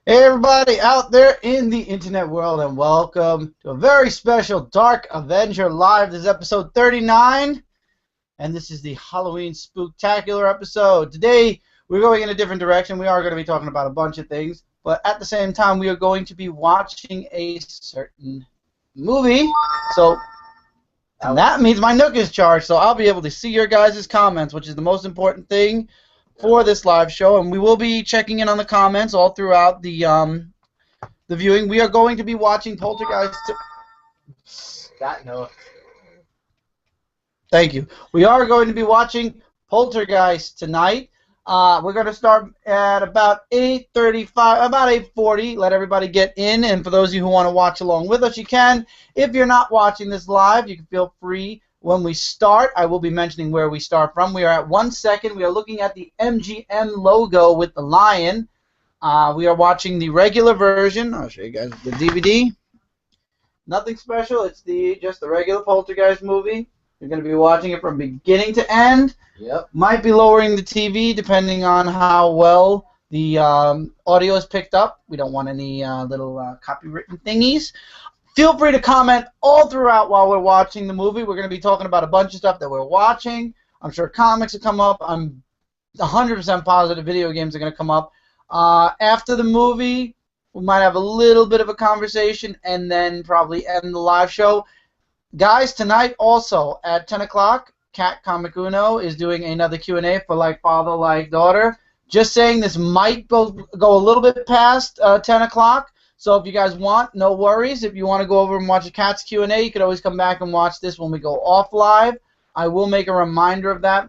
Hey everybody out there in the internet world, and welcome to a very special Dark Avenger Live. This is episode 39, and this is the Halloween Spooktacular episode. Today we're going in a different direction. We are going to be talking about a bunch of things, but at the same time we are going to be watching a certain movie. And that means my Nook is charged, so I'll be able to see your guys' comments, which is the most important thing for this live show. And we will be checking in on the comments all throughout the viewing. We are going to be watching Poltergeist. That Nook. Thank you. We are going to be watching Poltergeist tonight. We're going to start at about 8:35, about 8:40. Let everybody get in, and for those of you who want to watch along with us, you can. If you're not watching this live, you can feel free. When we start, I will be mentioning where we start from. We are at 1 second. We are looking at the MGM logo with the lion. We are watching the regular version. I'll show you guys the DVD. Nothing special. It's just the regular Poltergeist movie. You're going to be watching it from beginning to end. Yep. Might be lowering the TV depending on how well the audio is picked up. We don't want any little copywritten thingies. Feel free to comment all throughout while we're watching the movie. We're going to be talking about a bunch of stuff that we're watching. I'm sure comics will come up. I'm 100% positive video games are going to come up. After the movie, we might have a little bit of a conversation and then probably end the live show. Guys, tonight also at 10 o'clock, Cat Comic Uno is doing another Q&A for Like Father, Like Daughter. Just saying this might go a little bit past 10 o'clock. So if you guys want, no worries. If you want to go over and watch a Cat's Q&A, you can always come back and watch this when we go off live. I will make a reminder of that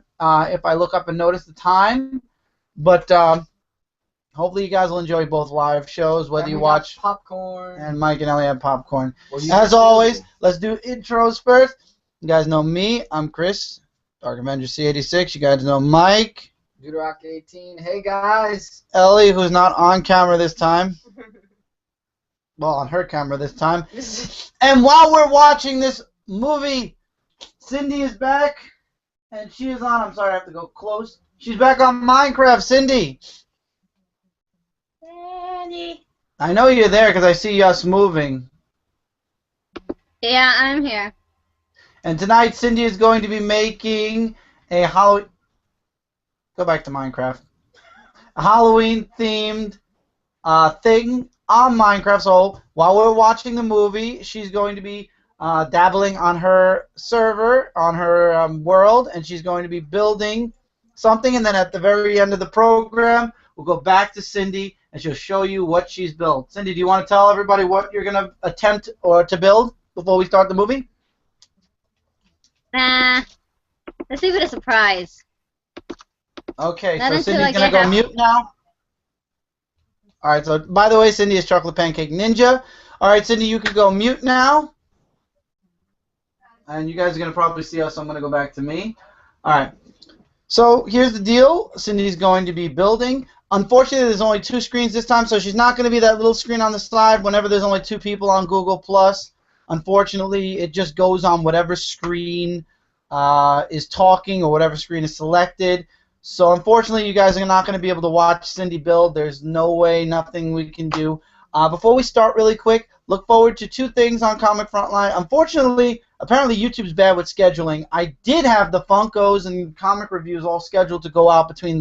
if I look up and notice the time. But hopefully you guys will enjoy both live shows, whether you watch popcorn. And Mike and Ellie have popcorn. As always, let's do intros first. You guys know me. I'm Chris, Dark Avenger C86. You guys know Mike. Duderock 18. Hey guys. Ellie, who's not on camera this time. Well, on her camera this time. And while we're watching this movie, Cindy is back, and she is on. I'm sorry, I have to go close. She's back on Minecraft. Cindy. Daddy. I know you're there because I see us moving. Yeah, I'm here. And tonight, Cindy is going to be making a Halloween. Go back to Minecraft. A Halloween-themed thing on Minecraft. So while we're watching the movie, she's going to be dabbling on her server, on her world, and she's going to be building something. And then at the very end of the program, we'll go back to Cindy, and she'll show you what she's built. Cindy, do you want to tell everybody what you're going to attempt or to build before we start the movie? Let's leave it a surprise. Okay, Not so until Cindy's I going to get go mute now. All right, so by the way, Cindy is Chocolate Pancake Ninja. All right, Cindy, you can go mute now. And you guys are going to probably see us, so I'm going to go back to me. All right. So here's the deal. Cindy's going to be building. Unfortunately, there's only 2 screens this time, so she's not going to be that little screen on the side whenever there's only 2 people on Google+. Unfortunately, it just goes on whatever screen is talking or whatever screen is selected. So unfortunately, you guys are not going to be able to watch Cindy build. There's no way, nothing we can do. Before we start really quick, look forward to 2 things on Comic Frontline. Unfortunately, apparently YouTube's bad with scheduling. I did have the Funkos and comic reviews all scheduled to go out between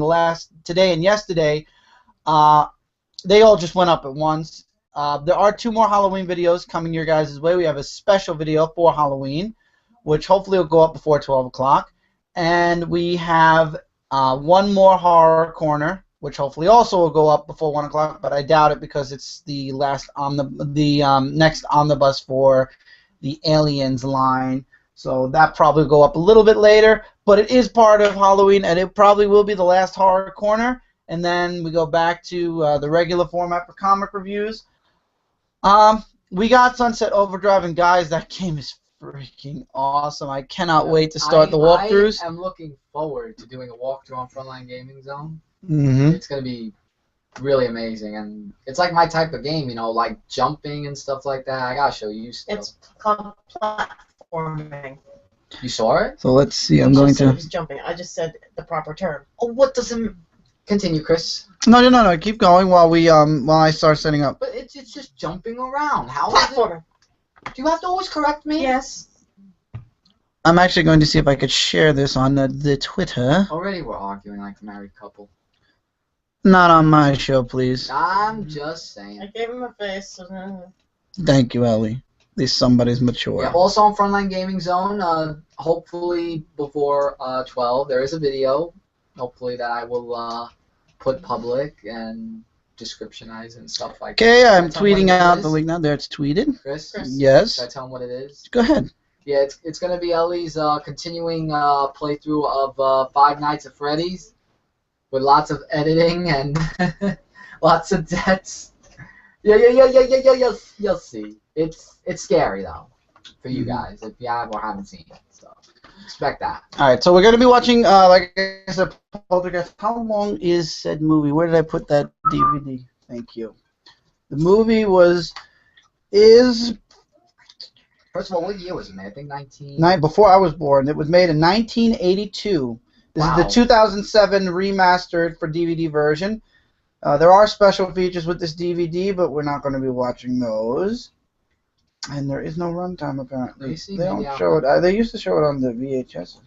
today and yesterday. They all just went up at once. There are 2 more Halloween videos coming your guys' way. We have a special video for Halloween, which hopefully will go up before 12 o'clock. And we have 1 more horror corner, which hopefully also will go up before 1 o'clock, but I doubt it because it's the last on the next omnibus for the Aliens line. So that probably will go up a little bit later, but it is part of Halloween, and it probably will be the last horror corner. And then we go back to the regular format for comic reviews. We got Sunset Overdrive, and guys, that game is freaking awesome. I cannot wait to start the walkthroughs. I am looking forward to doing a walkthrough on Frontline Gaming Zone. Mm-hmm. It's going to be really amazing, and it's like my type of game, you know, like jumping and stuff like that. I got to show you stuff. It's called platforming. You saw it? So let's see. I'm going to. Jumping. I just said the proper term. Oh, what does it? Continue, Chris. No. Keep going while I start setting up. But it's just jumping around. How is it? Platformer. Do you have to always correct me? Yes. I'm actually going to see if I could share this on the Twitter. Already we're arguing like a married couple. Not on my show, please. I'm just saying. I gave him a face. So Thank you, Ellie. At least somebody's mature. Yeah, also on Frontline Gaming Zone, hopefully before 12, there is a video. Hopefully that I will put public and descriptionize and stuff like that. Okay, I'm Can I tell 'em tweeting what it out is? the link now. There, it's tweeted. Chris? Yes. Should I tell him what it is? Go ahead. Yeah, it's going to be Ellie's continuing playthrough of Five Nights at Freddy's with lots of editing and lots of deaths. Yeah, you'll see. It's scary, though, for you guys, if you have or haven't seen it. So expect that. All right, so we're going to be watching, like I said, Poltergeist. How long is said movie? Where did I put that DVD? Thank you. The movie is First of all, what year was it made? I think 19... before I was born. It was made in 1982. This is the 2007 remastered for DVD version. There are special features with this DVD, but we're not going to be watching those. And there is no runtime, apparently. Let me see. They don't show it. They used to show it on the VHS.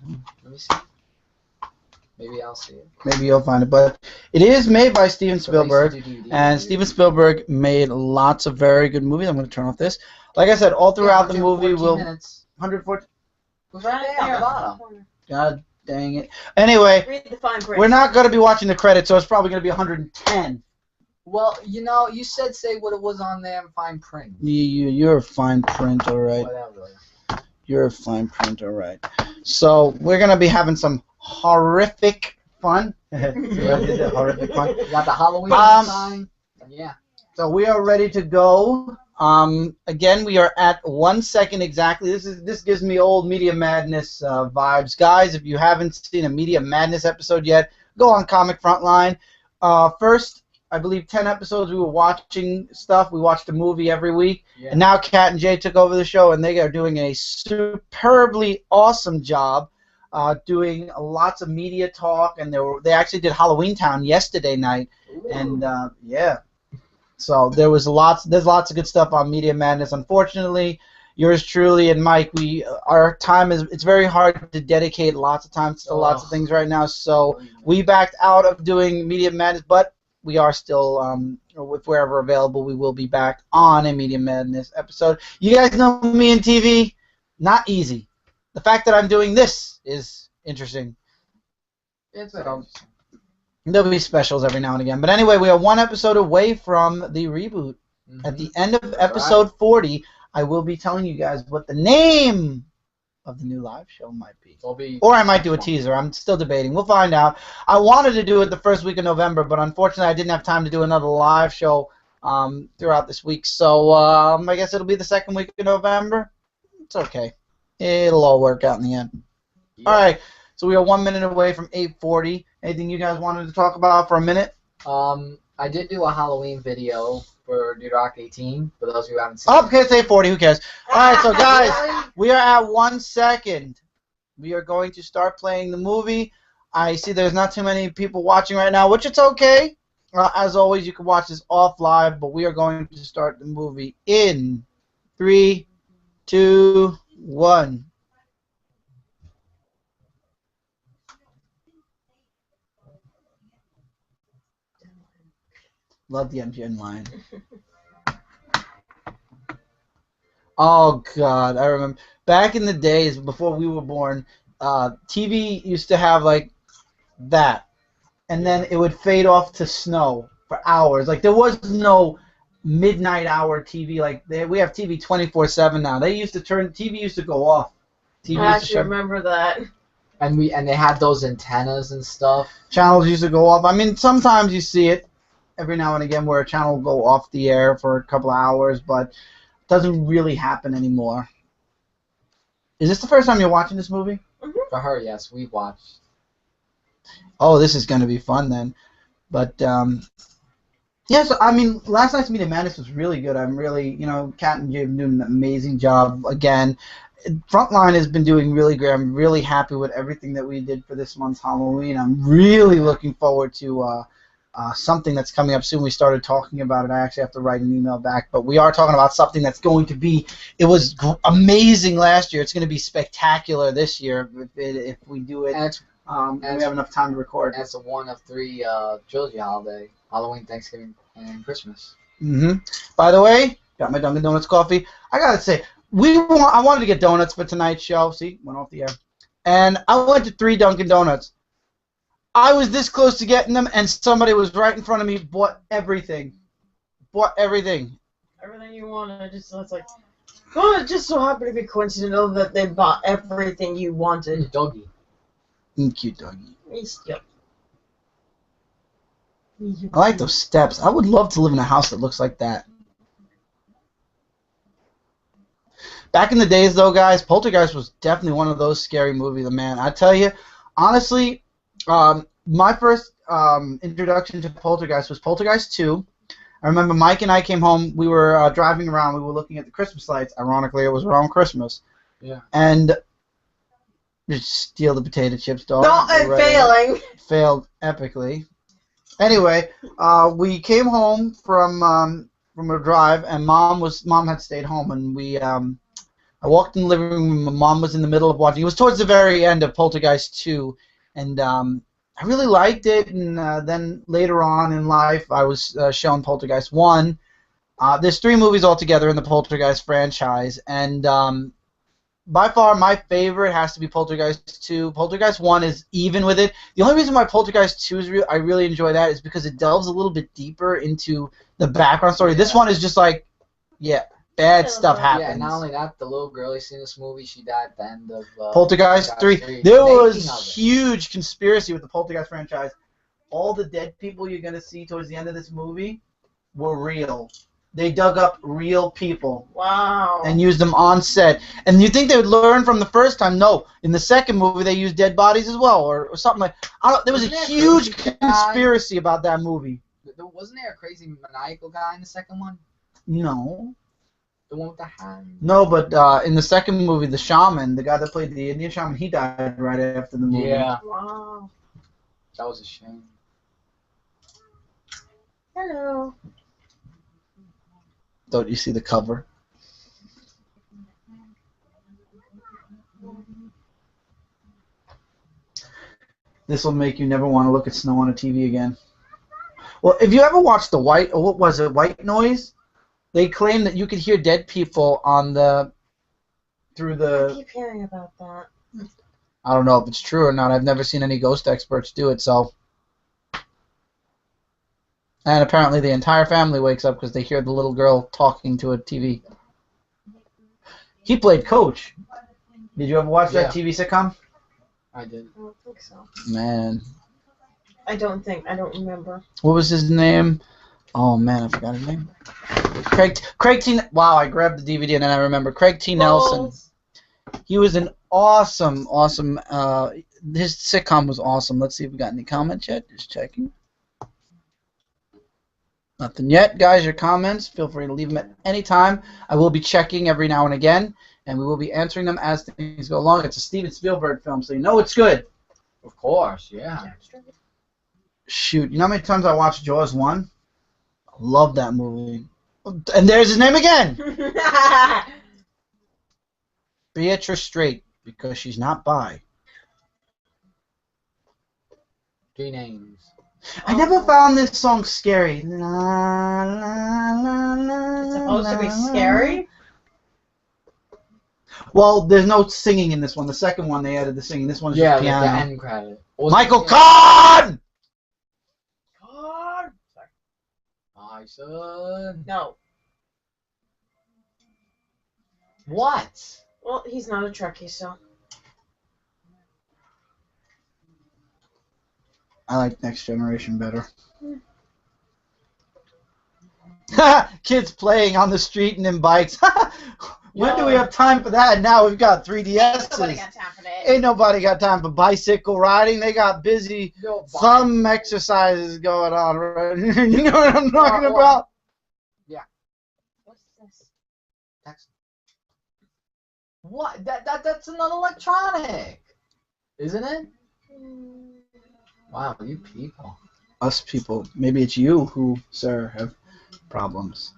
Let me see. Maybe I'll see it. Maybe you'll find it. But it is made by Steven Spielberg. And Steven Spielberg made lots of very good movies. I'm going to turn off this. Like I said, all throughout the movie, 114. Who's right there on the bottom? God dang it. Anyway, read the fine print. we're not going to be watching the credits, so it's probably going to be 110. Well, you said say what it was on there in fine print. You're a fine print, all right. Whatever. You're a fine print, all right. So we're going to be having some horrific fun. Horrific fun. You got the Halloween sign. Yeah. So we are ready to go. Again, we are at 1 second exactly. This gives me old Media Madness vibes, guys. If you haven't seen a Media Madness episode yet, go on Comic Frontline. First, I believe 10 episodes we were watching stuff. We watched a movie every week, and now Kat and Jay took over the show, and they are doing a superbly awesome job, doing lots of media talk, and they actually did Halloween Town yesterday night, and yeah. So there's lots of good stuff on Media Madness. Unfortunately, yours truly and Mike, our time it's very hard to dedicate lots of time to lots of things right now. So we backed out of doing Media Madness, but we are still, if wherever available, we will be back on a Media Madness episode. You guys know me in TV, not easy. The fact that I'm doing this is interesting. It's There'll be specials every now and again. But anyway, we are one episode away from the reboot. At the end of episode 40, I will be telling you guys what the name of the new live show might be. Or I might do a teaser. I'm still debating. We'll find out. I wanted to do it the first week of November, but unfortunately I didn't have time to do another live show throughout this week. So I guess it'll be the second week of November. It's okay. It'll all work out in the end. Yeah. All right. So we are 1 minute away from 8:40. Anything you guys wanted to talk about for a minute? I did do a Halloween video for New Rock 18, for those who haven't seen it. Okay, it's 8:40. Who cares? All right, so guys, we are at 1 second. We are going to start playing the movie. I see there's not too many people watching right now, which it's okay. As always, you can watch this off live, but we are going to start the movie in 3, 2, 1. Love the MGN line. Oh, God. I remember back in the days before we were born, TV used to have, like, that. And then it would fade off to snow for hours. Like, there was no midnight hour TV. Like, we have TV 24/7 now. TV used to go off. I actually remember that. And they had those antennas and stuff. Channels used to go off. I mean, sometimes you see it every now and again where a channel will go off the air for a couple of hours, but it doesn't really happen anymore. Is this the first time you're watching this movie? For her, yes, we watched. Oh, this is going to be fun then. But Yes, I mean, last night's Meet the Madness was really good. I'm really, Kat and Jim doing an amazing job again. Frontline has been doing really great. I'm really happy with everything that we did for this month's Halloween. I'm really looking forward to something that's coming up soon. We started talking about it. I actually have to write an email back, but we are talking about something that's going to be. It was amazing last year. It's going to be spectacular this year if we do it. And we have enough time to record. That's a one of three trilogy holiday: Halloween, Thanksgiving, and Christmas. By the way, got my Dunkin' Donuts coffee. I gotta say, I wanted to get donuts for tonight's show. See, went off the air, and I went to 3 Dunkin' Donuts. I was this close to getting them, and somebody was right in front of me. Bought everything. Everything you wanted. It's like, oh, it just so happened to be coincidental that they bought everything you wanted. Doggy. Cute doggy. He's cute. I like those steps. I would love to live in a house that looks like that. Back in the days, though, guys, Poltergeist was definitely one of those scary movies, man. I tell you, honestly, my first introduction to Poltergeist was Poltergeist 2. I remember Mike and I came home. We were driving around. We were looking at the Christmas lights. Ironically, it was around Christmas. Yeah. And just steal the potato chips, dog. No, failing. Failed epically. Anyway, we came home from a drive, and Mom had stayed home, and I walked in the living room. And Mom was in the middle of watching. It was towards the very end of Poltergeist 2, and I really liked it. And then later on in life, I was shown Poltergeist 1. There's 3 movies altogether in the Poltergeist franchise, and by far my favorite has to be Poltergeist 2. Poltergeist 1 is even with it. The only reason why Poltergeist 2 I really enjoy that is because it delves a little bit deeper into the background story. This one is just like, bad stuff happens. Yeah, not only that, the little girl you see in this movie, she died at the end of Poltergeist 3. There was huge conspiracy with the Poltergeist franchise. All the dead people you're going to see towards the end of this movie were real. They dug up real people. Wow. And used them on set. And you think they would learn from the first time? No. In the second movie, they used dead bodies as well, or something like. There was a huge conspiracy about that movie. Wasn't there a crazy maniacal guy in the second one? No. The one with the hand? No, but in the second movie, the shaman, the guy that played the Indian shaman, he died right after the movie. Yeah. Wow. That was a shame. Hello. Don't you see the cover? This will make you never want to look at snow on a TV again. Well, if you ever watched White Noise? They claim that you could hear dead people through the. I keep hearing about that. I don't know if it's true or not. I've never seen any ghost experts do it, so. And apparently the entire family wakes up because they hear the little girl talking to a TV. He played Coach. Did you ever watch that TV sitcom? I did. I don't think so. Man. I don't remember. What was his name? Oh, man, I forgot his name. Craig T. Wow, I grabbed the DVD and then I remember. Craig T. Nelson. He was an awesome. His sitcom was awesome. Let's see if we got any comments yet. Just checking. Nothing yet. Guys, your comments, feel free to leave them at any time. I will be checking every now and again, and we will be answering them as things go along. It's a Steven Spielberg film, so you know it's good. Of course, yeah. Shoot, you know how many times I watched Jaws 1? I love that movie. And there's his name again! Beatrice Straight, because she's not bi. 3 names. I never found this song scary. La, la, la, la, It's supposed to be scary? Well, there's no singing in this one. The second one, they added the singing. This one's just piano. Yeah, the end credit. Michael Kahn! God! My son. No. What? Well, he's not a Trekkie, so. I like Next Generation better. Kids playing on the street and in bikes. When do we have time for that? Now we've got 3DSs. Nobody got time for that. Ain't nobody got time for bicycle riding. They got busy. Some exercises going on, right? You know what I'm talking about? Yeah. What's this? What? That's an electronic, isn't it? Wow, you people. Us people. Maybe it's you who, sir, have problems.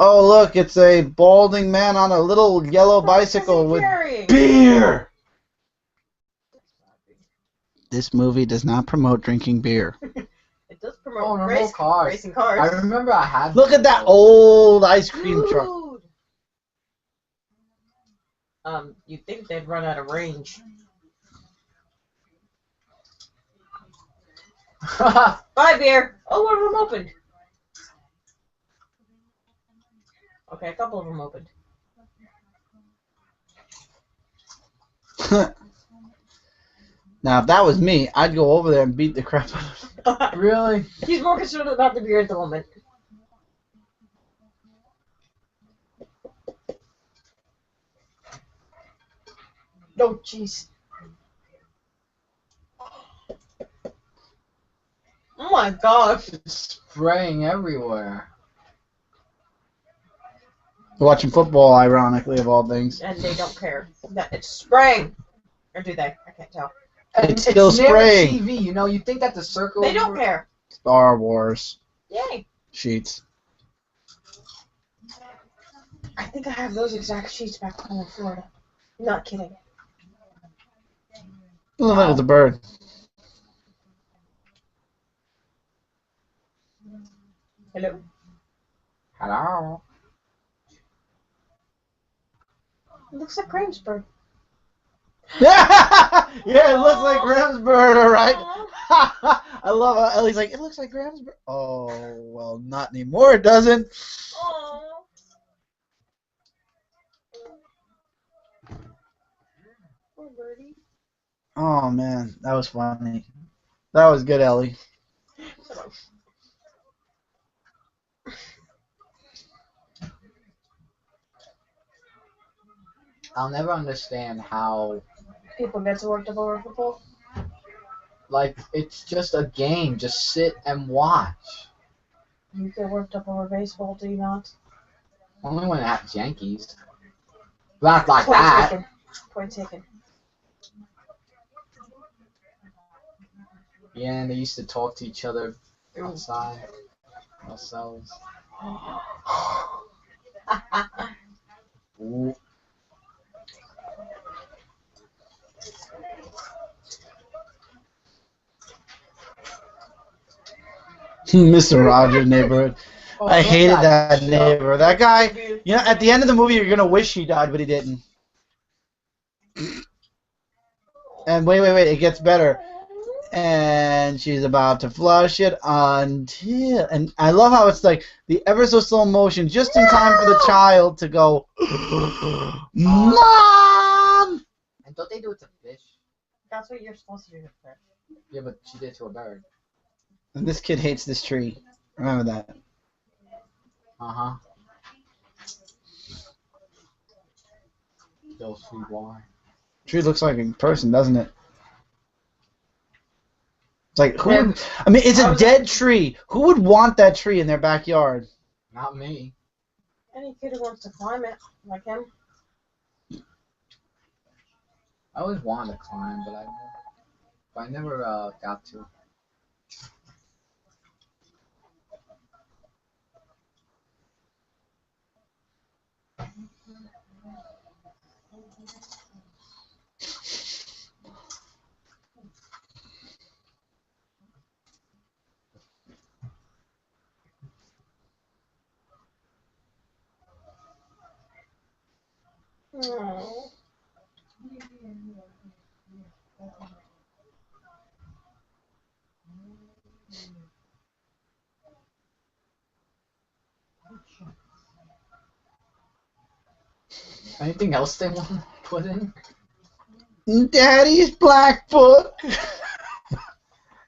Oh, look, it's a balding man on a little yellow bicycle with beer. This movie does not promote drinking beer. It does promote racing cars. I remember I had. Look at that old ice cream truck. You'd think they'd run out of range. Bye, beer. Oh, one of them opened. Okay, a couple of them opened. Now, if that was me, I'd go over there and beat the crap out of him. Really? He's more concerned about the beer at the moment. Oh, jeez. Oh my gosh. It's spraying everywhere. Watching football, ironically, of all things. And they don't care. That it's spraying. Or do they? I can't tell. It's still near spraying. TV, you know, you think that the circle. They don't care. Star Wars Yay. sheets. I think I have those exact sheets back home in Florida. Not kidding. Oh, that was a bird. Hello. Hello. It looks like Graham's bird. Yeah, it looks like Graham's bird, all right. I love how Ellie's like, it looks like Graham's bird. Oh, well, not anymore, it doesn't. Aww. Poor birdie. Oh, man, that was funny. That was good, Ellie. I'll never understand how, People get so worked up over football. like, it's just a game. Just sit and watch. You get worked up over baseball, do you not? Only when it's Yankees. Not like Point that. taken. Point taken. Yeah, and they used to talk to each other outside. Ourselves. Ooh. Mr. Rogers' neighborhood. Oh, I look hated at that neighbor. That guy, you know, at the end of the movie, you're going to wish he died, but he didn't. And wait, it gets better. And she's about to flush it until... And I love how it's like the ever so slow motion, just in time for the child to go, Mom! And don't they do it to fish? That's what you're supposed to do with fish. Yeah, but she did it to a bird. And this kid hates this tree. Remember that. Uh-huh. You'll see why. Tree looks like a person, doesn't it? It's like, who would, I mean, it's a dead tree. Who would want that tree in their backyard? Not me. Any kid who wants to climb it, like him. I always wanted to climb, but I never got to. Oh. Anything else they want to put in? Daddy's Blackfoot.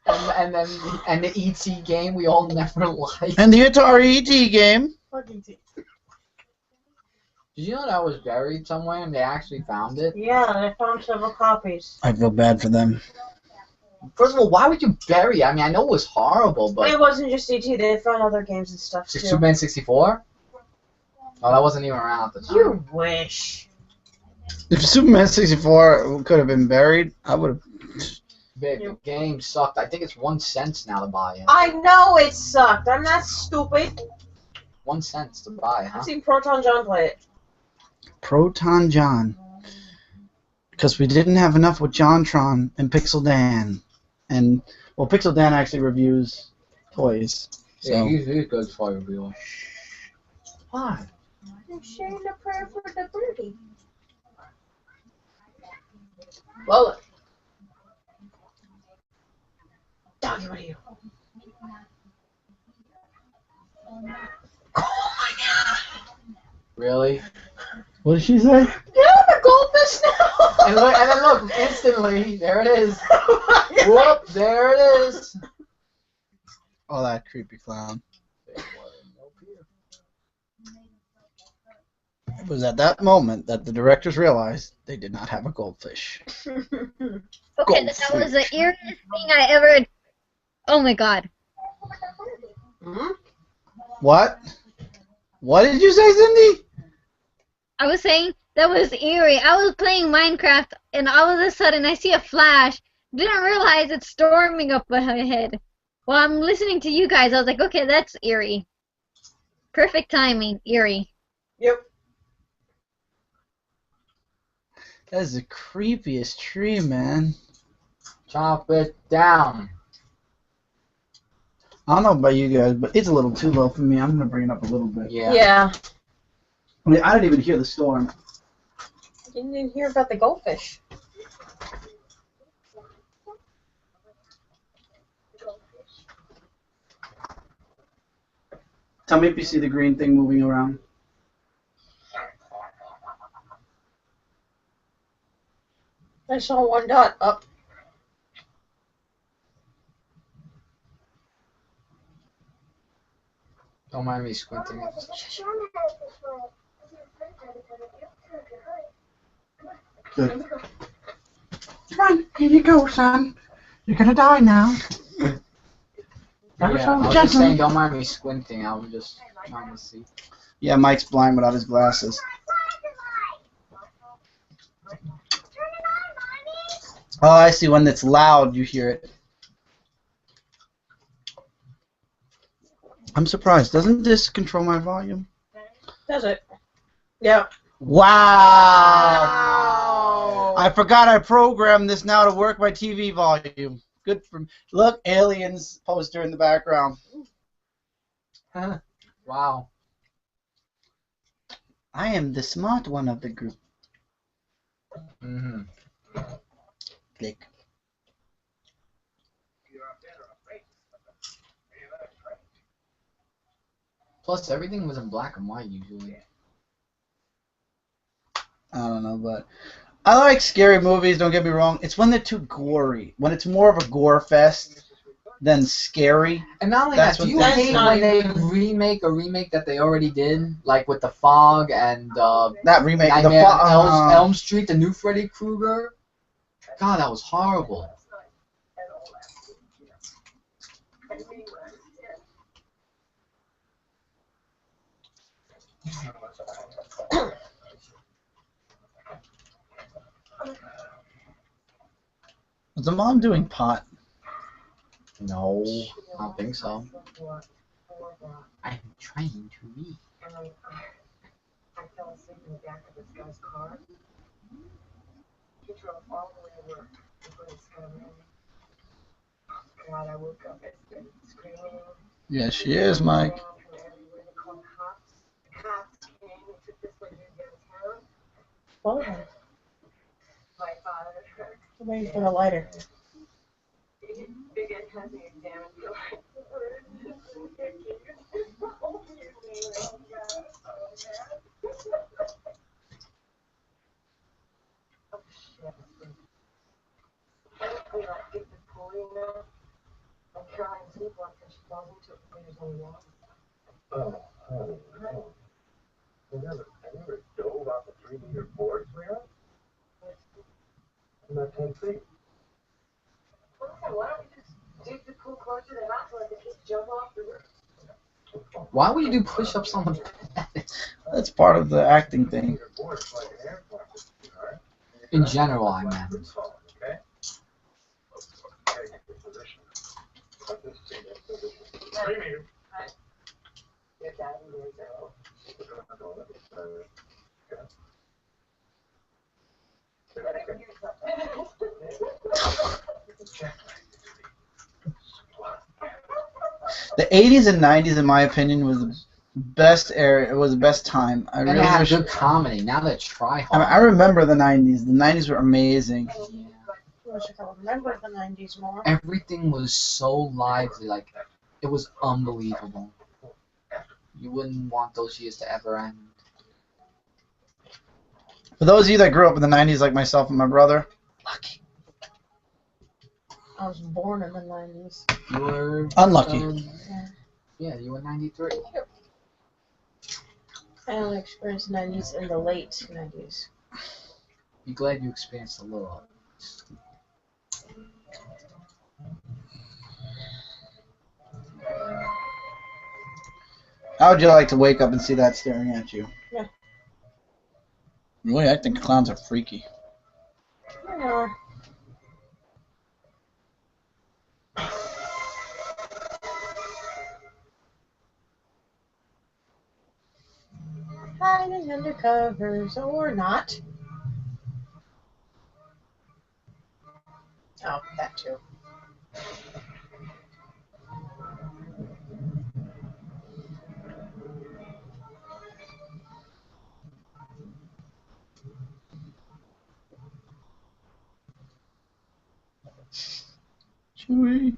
And the ET game we all never liked. And the Atari ET game. Fucking teeth. Did you know that was buried somewhere and they actually found it? Yeah, I found several copies. I feel bad for them. First of all, why would you bury it? I mean, I know it was horrible, but... It wasn't just ET, they found other games and stuff too. Superman 64? Oh, that wasn't even around at the time. You wish. If Superman 64 could have been buried, I would have. Babe, the game sucked. I think it's 1 cent now to buy it. I know it sucked. I'm not stupid. 1 cent to buy, huh? I've seen Proton John play it. Proton John. Because we didn't have enough with JonTron and Pixel Dan. And, well, Pixel Dan actually reviews toys. So. Yeah, he's good for review. Why? I'm sharing a prayer for the birdie. Well, Doggy, what are you? really? What did she say? Yeah, I'm a goldfish now. And then look, instantly, there it is. Whoop, there it is. Oh, that creepy clown. It was at that moment that the directors realized they did not have a goldfish. Okay, that was the eeriest thing I ever. Oh my god. Hmm? What? What did you say, Cindy? I was saying that was eerie. I was playing Minecraft and all of a sudden I see a flash. Didn't realize it's storming up ahead. While I'm listening to you guys, I was like, okay, that's eerie. Perfect timing, eerie. Yep. That is the creepiest tree, man. Chop it down. I don't know about you guys, but it's a little too low for me. I'm gonna bring it up a little bit. Yeah. Yeah. I mean, I didn't even hear the storm. You didn't even hear about the goldfish. Tell me if you see the green thing moving around. I saw one dot up. Don't mind me squinting. Good. Come on, here you go, son. You're gonna die now. Yeah, I was just saying, don't mind me squinting. I was just trying to see. Yeah, Mike's blind without his glasses. Oh, I see. When it's loud, you hear it. I'm surprised. Doesn't this control my volume? Does it? Yep. Wow! Wow. I forgot I programmed this now to work my TV volume. Good for me. Look, aliens poster in the background. Wow. I am the smart one of the group. Mm-hmm. Click. Plus, everything was in black and white usually. I don't know, but I like scary movies, don't get me wrong. It's when they're too gory. When it's more of a gore fest than scary. And not only That's that, do what you they- hate when they remake a remake that they already did? Like with The Fog and That remake, Nightmare on Elm Street, the new Freddy Krueger? God, that was horrible. Was the mom doing pot? No, I don't think so. I'm trying to read. I fell asleep in the back of this guy's car. He drove all the way to work before this guy ran me. God, I woke up screaming. Yes, she is, Mike. From everywhere. They called cops. The cops came and took this lady downtown. Well, My father, her I'm waiting for the lighter. big and heavy examined me like, oh shit. We like get the pulley now. I'm trying to sleep like she falls into it. There's no wall. Oh, no. I never dove off a 3-meter board, sweetheart. I'm not 10 feet. Listen, why don't you just dig the pool closer to the house and let the kids jump off the roof? Why would you do push-ups on the bed? That's part of the acting thing. In general, I meant. Okay? Your daddy is ill. The 80s and 90s, in my opinion, was the best era. It was the best time. I And really they had wish. good comedy. Now they try I, mean, hard. I remember the 90s. The 90s were amazing. Yeah. I wish I could remember the 90s more. Everything was so lively. Like, it was unbelievable. You wouldn't want those years to ever end. For those of you that grew up in the 90s, like myself and my brother, lucky. I was born in the 90s. You were... Unlucky. Yeah, you were 93. I only experienced 90s in the late 90s. Be glad you experienced a little. How would you like to wake up and see that staring at you? Yeah. Really, I think clowns are freaky. Yeah. Hiding under covers or not. Oh, that too. Chewie.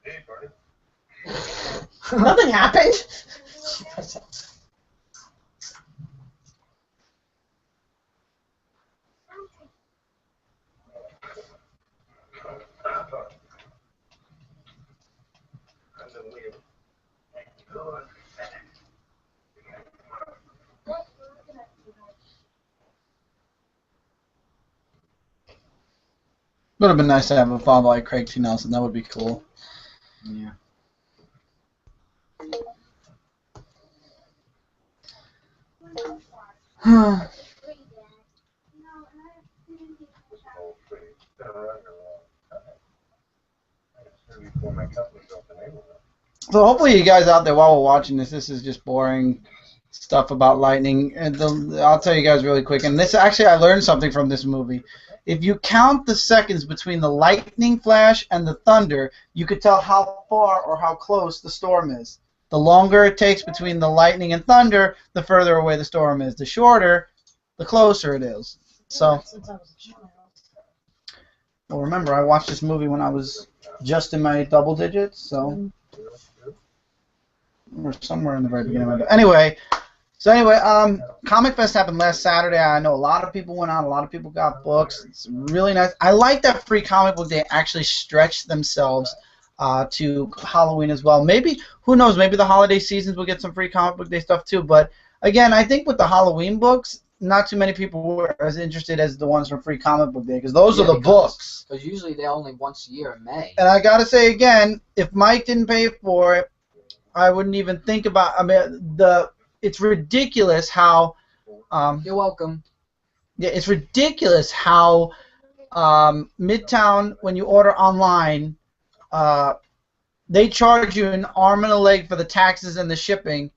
Hey, buddy. Nothing happened. Would have been nice to have a father like Craig T. Nelson. That would be cool. Yeah. So hopefully you guys out there, while we're watching this, this is just boring stuff about lightning. And I'll tell you guys really quick. And this actually, I learned something from this movie. If you count the seconds between the lightning flash and the thunder, you could tell how far or how close the storm is. The longer it takes between the lightning and thunder, the further away the storm is. The shorter, the closer it is. So, Since I was a child. well, remember, I watched this movie when I was just in my double digits, so or somewhere in the very beginning of my Anyway, Comic Fest happened last Saturday. I know a lot of people went out. A lot of people got books. It's really nice. I like that Free Comic Book Day actually stretched themselves to Halloween as well. Maybe, who knows, maybe the holiday seasons will get some Free Comic Book Day stuff too. But, again, I think with the Halloween books, not too many people were as interested as the ones from Free Comic Book Day, because those are the books. Because usually they're only once a year in May. And I got to say again, if Mike didn't pay for it, I wouldn't even think about. I mean, it's ridiculous how. You're welcome. Yeah, it's ridiculous how Midtown, when you order online, they charge you an arm and a leg for the taxes and the shipping,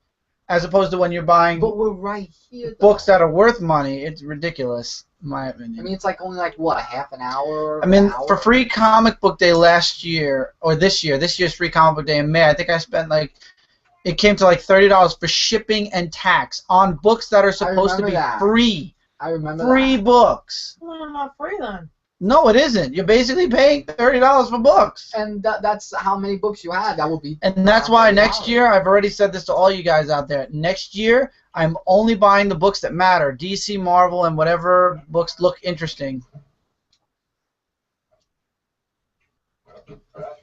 as opposed to when you're buying But we're right here. books that are worth money. It's ridiculous, in my opinion. I mean, it's like only like what, a half an hour? I mean, an hour? for Free Comic Book Day last year, or this year's Free Comic Book Day in May, I think I spent like, it came to like $30 for shipping and tax on books that are supposed to remember be that. free. I remember Free that. books. Well, they're not free then. No, it isn't. You're basically paying $30 for books. And that's how many books you had. That would be. And that's why $30. next year, I've already said this to all you guys out there. Next year, I'm only buying the books that matter. DC, Marvel, and whatever books look interesting.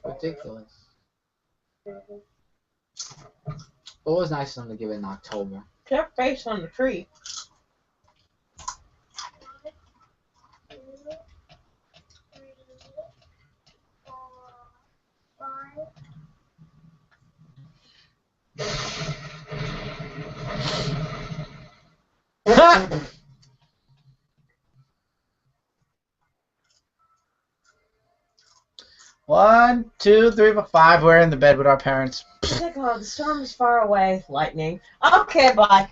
Ridiculous. Always nice of them to give it in October. Their face on the tree. One, two, three, four, five. We're in the bed with our parents. It's like, oh, the storm is far away. Lightning. Okay, bye.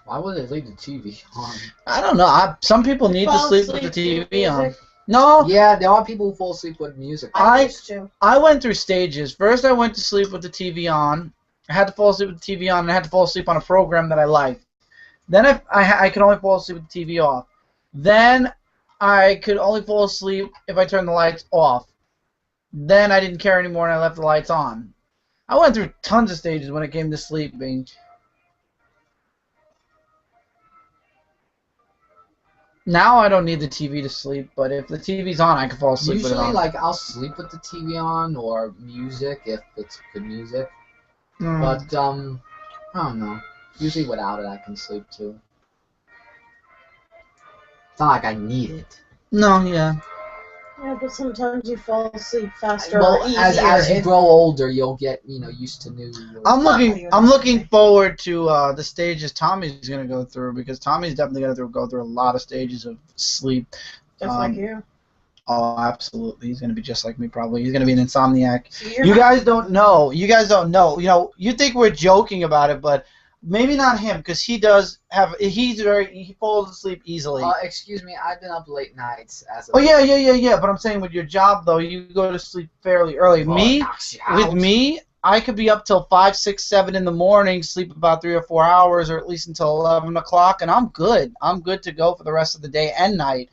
Why would they leave the TV on? I don't know. Some people need to Fall sleep with the asleep to TV on. music. No, Yeah, there are people who fall asleep with music. I used to. I went through stages. First, I went to sleep with the TV on. I had to fall asleep with the TV on, and I had to fall asleep on a program that I liked. Then I could only fall asleep with the TV off. Then I could only fall asleep if I turned the lights off. Then I didn't care anymore, and I left the lights on. I went through tons of stages when it came to sleeping. Now I don't need the TV to sleep, but if the TV's on, I can fall asleep with it Usually, on. like, I'll sleep with the TV on or music if it's good music. Mm. But, I don't know. Usually without it, I can sleep too. It's not like I need it. No, yeah. Yeah, but sometimes you fall asleep faster Well, or easier. as you grow older, you'll get, used to new... I'm looking you're looking forward to the stages Tommy's gonna go through, because Tommy's definitely gonna go through a lot of stages of sleep. Just like you. Oh, absolutely. He's gonna be just like me, probably. He's gonna be an insomniac. So you're You not- guys don't know. You guys don't know. You know, you think we're joking about it, but maybe not him, because he falls asleep easily. Excuse me, I've been up late nights as a... Oh yeah. But I'm saying with your job though, you go to sleep fairly early. Oh, it Me, knocks you out. with me, I could be up till 5, 6, 7 in the morning, sleep about 3 or 4 hours, or at least until 11 o'clock, and I'm good. I'm good to go for the rest of the day and night.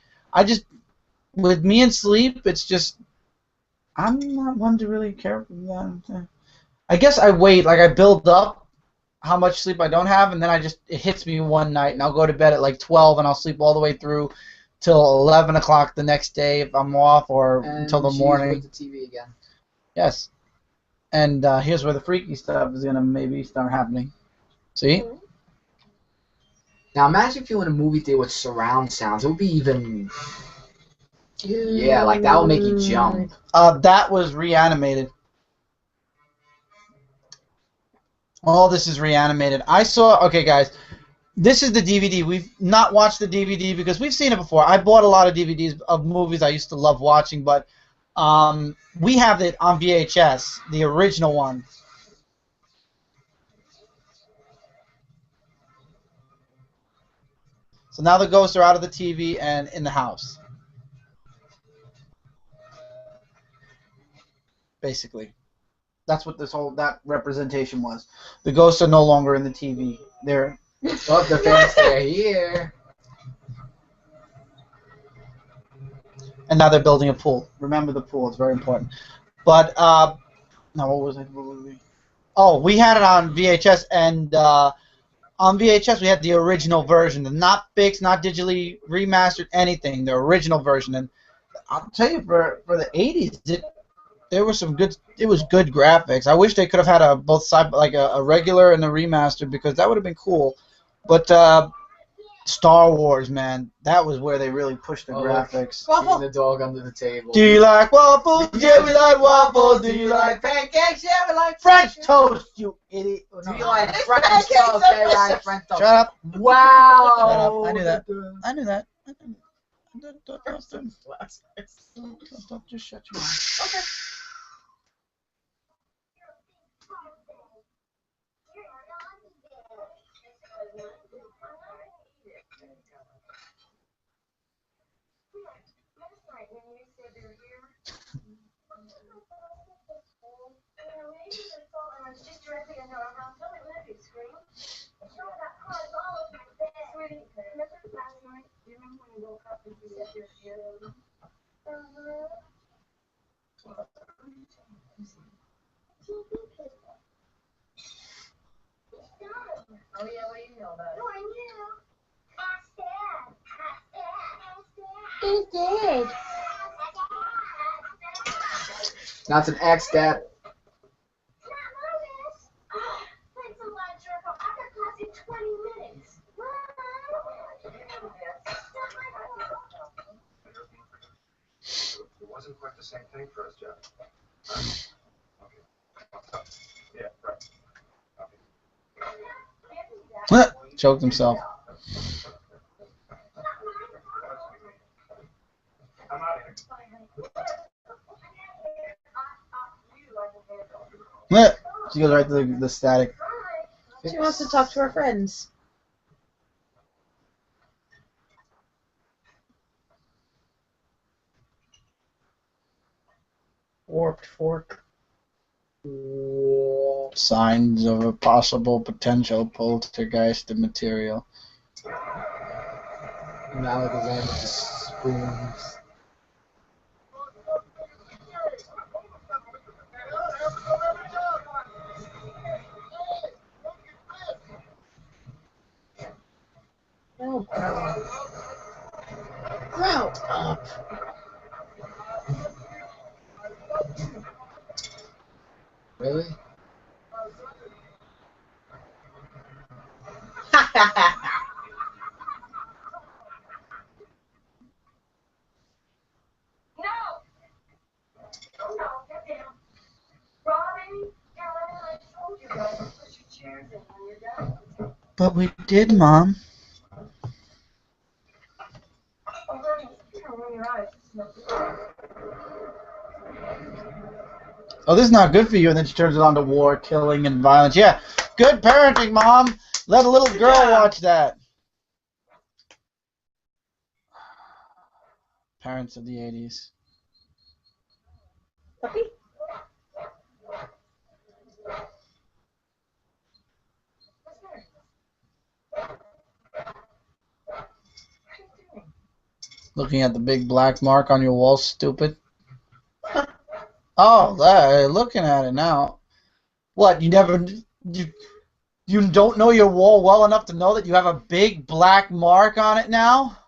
With me and sleep, it's just, I'm not one to really care for that. I guess I wait, like I build up how much sleep I don't have, and then it hits me one night, and I'll go to bed at like 12, and I'll sleep all the way through till 11 o'clock the next day if I'm off, or until the morning. With the TV again. Yes. And here's where the freaky stuff is going to maybe start happening. See? Now imagine if you were in a movie theater with surround sounds. It would be even... Yeah, like that would make you jump. That was Reanimated. All this is Reanimated. Okay, guys, this is the DVD. We've not watched the DVD because we've seen it before. I bought a lot of DVDs of movies I used to love watching, but we have it on VHS, the original one. So now the ghosts are out of the TV and in the house. Basically. That's what that representation was. The ghosts are no longer in the TV. They're They're here. And now they're building a pool. Remember the pool; it's very important. But no, what was it? Oh, we had it on VHS, and on VHS we had the original version, not fixed, not digitally remastered, anything. The original version, and I'll tell you, for the '80s, there was some good. It was good graphics. I wish they could have had both side, like a regular and a remastered, because that would have been cool. But Star Wars, man, that was where they really pushed the graphics. Kicking the dog under the table. Do you like waffles? Yeah, we like waffles. Do you like pancakes? Yeah, we like French toast, you idiot? Do you like French toast? Okay, right, French toast. Shut up. Wow. Shut up. I knew that. I knew that. Don't just shut your mouth. Okay. Oh yeah, what do you know about it? Who's dead? That's an X, Dad. It wasn't quite the same thing for us, Jeff. Okay. Yeah, right. Choked himself. I'm out of here. She goes right to the static. She wants to talk to her friends. Warped fork. Signs of a possible potential poltergeist material. Now the lamp just screams. Oh, grow up. Grow up. Really? But we did, Mom. Oh, this is not good for you. And then she turns it on to war, killing, and violence. Yeah, good parenting, Mom. Let a little girl watch that. Parents of the 80s. Puppy? Looking at the big black mark on your wall, stupid. Oh, looking at it now. What, you don't know your wall well enough to know that you have a big black mark on it now?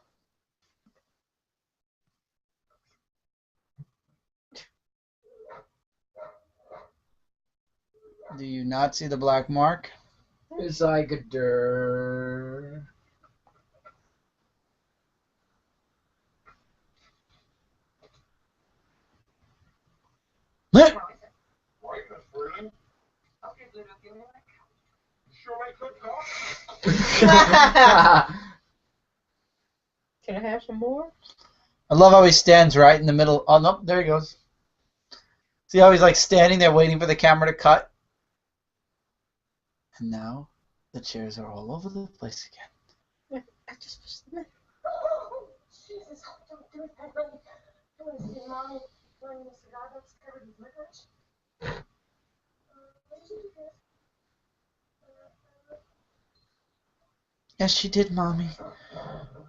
Do you not see the black mark? It's like a dirt. Wife and friend? You sure make good coffee? Can I have some more? I love how he stands right in the middle. Oh, no, there he goes. See how he's like standing there waiting for the camera to cut? And now the chairs are all over the place again. I just pushed them in. Oh, Jesus, don't do it that way. I want to see Mommy burning a cigar that's covered in licorice. What did you do this? Yes, she did, Mommy.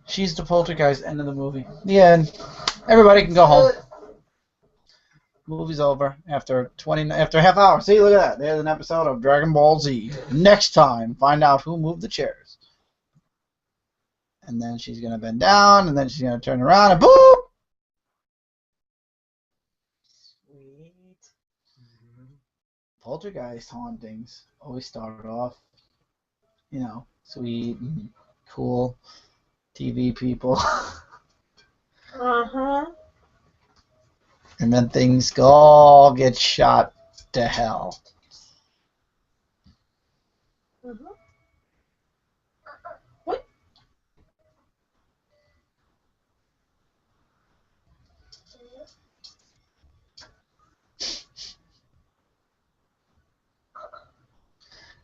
She's the poltergeist. End of the movie. The end. Everybody can go home. Movie's over after a half hour. See, look at that. There's an episode of Dragon Ball Z. Next time, find out who moved the chairs. And then she's gonna bend down, and then she's gonna turn around, and boop! Sweet. Poltergeist hauntings always start off, sweet and cool. TV people. Uh-huh. And then things all get shot to hell. Uh-huh. What?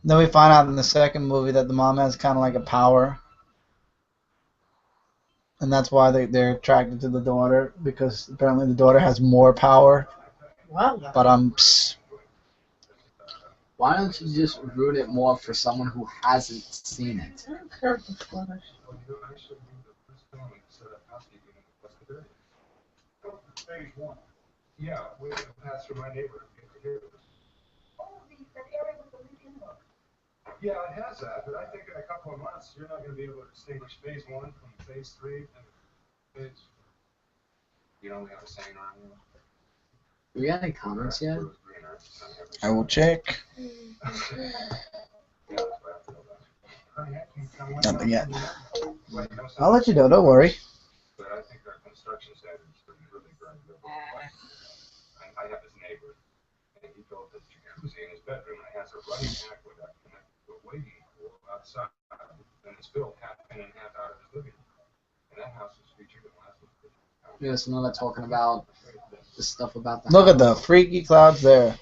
Then we find out in the second movie that the mom has kind of like a power. And that's why they're attracted to the daughter, because apparently the daughter has more power. Wow. But Why don't you just ruin it more for someone who hasn't seen it? I don't care if it's Spanish. Well, you actually need the first film and set up housekeeping in West Virginia. Phase one. Yeah, we're gonna pass through my neighborhood and get to hear this. Oh, that area with the leaking look. Yeah, it has that, but I think in a couple of months you're not going to be able to distinguish phase 1 from phase 3 and phase. You don't have a saying around here. Do we got any comments yet? I will check. Nothing yet. I'll let you know. Don't worry. But I think our construction standards are really burned up. I have this neighbor, and he built this jacuzzi in his bedroom, and it has a running aqueduct connected to a wading pool outside, and it's built half in and half out of his living room. And that house was featured in last week's picture. Yeah, so now they're talking about the stuff about the Look at house. the freaky clouds there.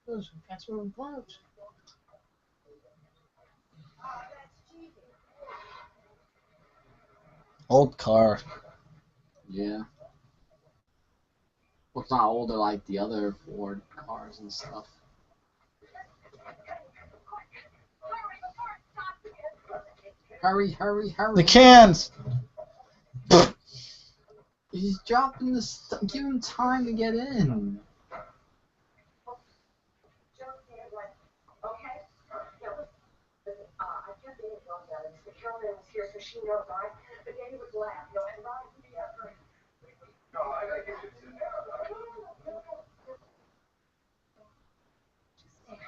Those are fast-moving clouds. Old car. Yeah. Well, it's not older like the other Ford cars and stuff. Hurry, hurry, hurry. The cans. He's dropping the stuff. Give him time to get in. She knows, right? But Danny would laugh, you know, and Ron would be after her. No, I gotta get you to sit down. Just stand.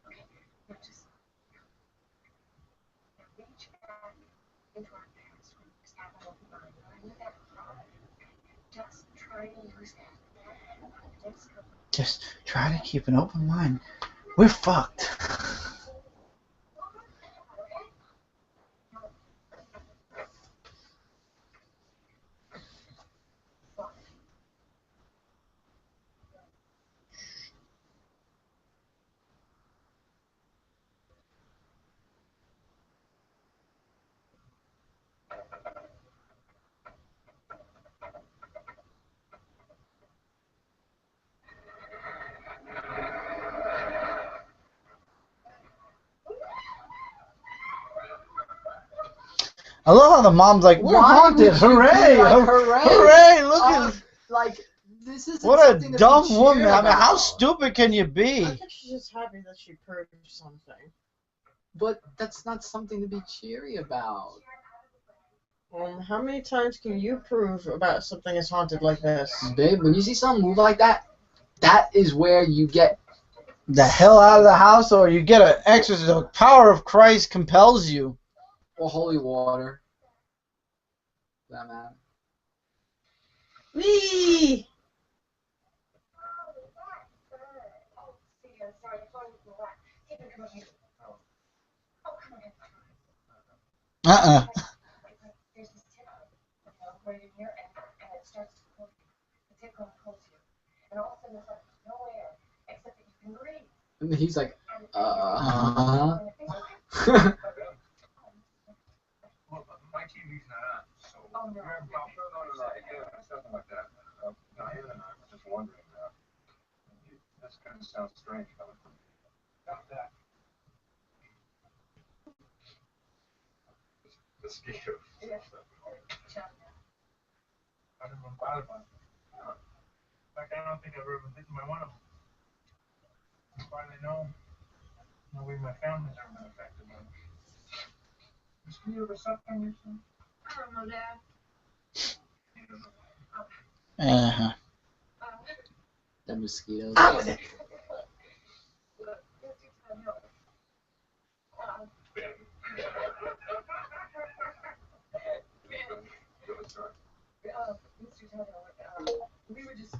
Okay, now just now reach back into our past when we was having open mind. I knew that was wrong. Just try to use that. Just try to keep an open mind. We're fucked. I love how the mom's like, we're Why haunted. would you be Hooray! like, hooray! Hooray! Look at Like, this isn't what something a to dumb be woman. cheered I mean, how about. stupid can you be? I think she's just happy that she proved something. But that's not something to be cheery about. How many times can you prove about something is haunted like this? Babe, when you see something move like that, that is where you get The hell out of the house, or you get an exorcism. The power of Christ compels you. or holy water. That man. Whee! Uh-uh. There's this tip, right in here, and it starts to pull you. The tip going pulls you. And all of a sudden, there's like no air, except that you can breathe. And he's like, Well, my TV's not on, so. Oh, no. No, yeah, something like that. Diane and I were just wondering, this kind of sounds strange coming from you. Not that. Mosquitoes. Yeah. I never thought about it. In fact, I don't think I've ever been bitten by one of them. As far as I know, nobody in my family's ever been affected by them. Mosquito or something, you said? I don't know, Dad. You don't know. Uh-huh. the mosquitoes. Mr. Tuttle, we were just,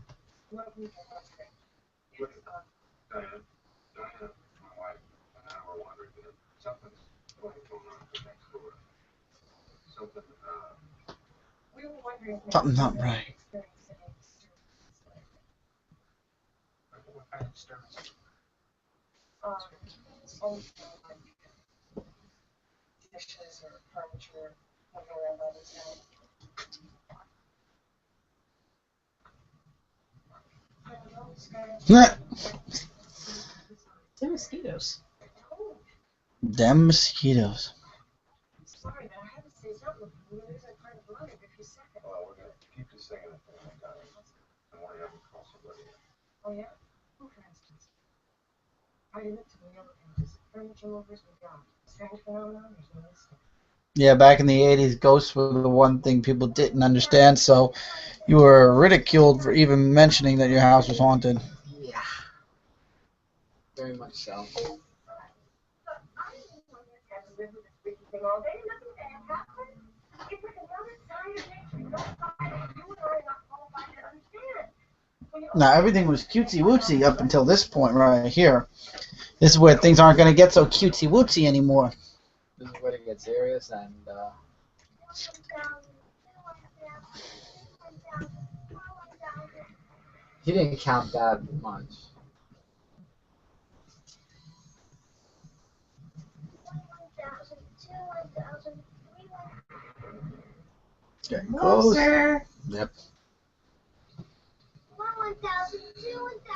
what we had yesterday. Diane, my wife, and I were wondering if something's going on next door. Something, We were wondering if Something's not right. experiencing any disturbance. what kind of disturbance? Dishes or furniture moving around by themselves. The mosquitoes. Them mosquitoes. Sorry, but I had to say something. We were losing kind of blood every few seconds. Well, we're gonna keep this thing in the family, Diane. I want to have call somebody. Oh, yeah? Who, for instance? I looked at the other pages. furniture movers were gone. Strange phenomenon, there's no escape. Yeah, back in the 80s, ghosts were the one thing people didn't understand, so you were ridiculed for even mentioning that your house was haunted. Yeah. Very much so. Now, everything was cutesy-wootsy up until this point right here. This is where things aren't going to get so cutesy-wootsy anymore. This is where it gets serious and he didn't count that much. Getting close. Closer. Yep.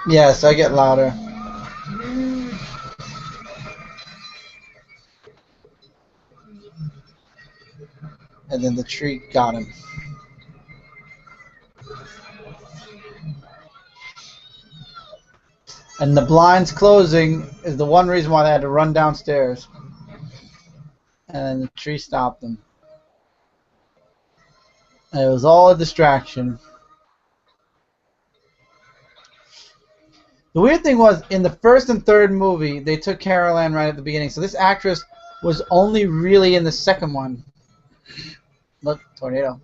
Yes, I get louder. And then the tree got him. And the blinds closing is the one reason why they had to run downstairs. And then the tree stopped them. And it was all a distraction. The weird thing was, in the first and third movie, they took Carol Ann right at the beginning. So this actress was only really in the second one. Look, tornado.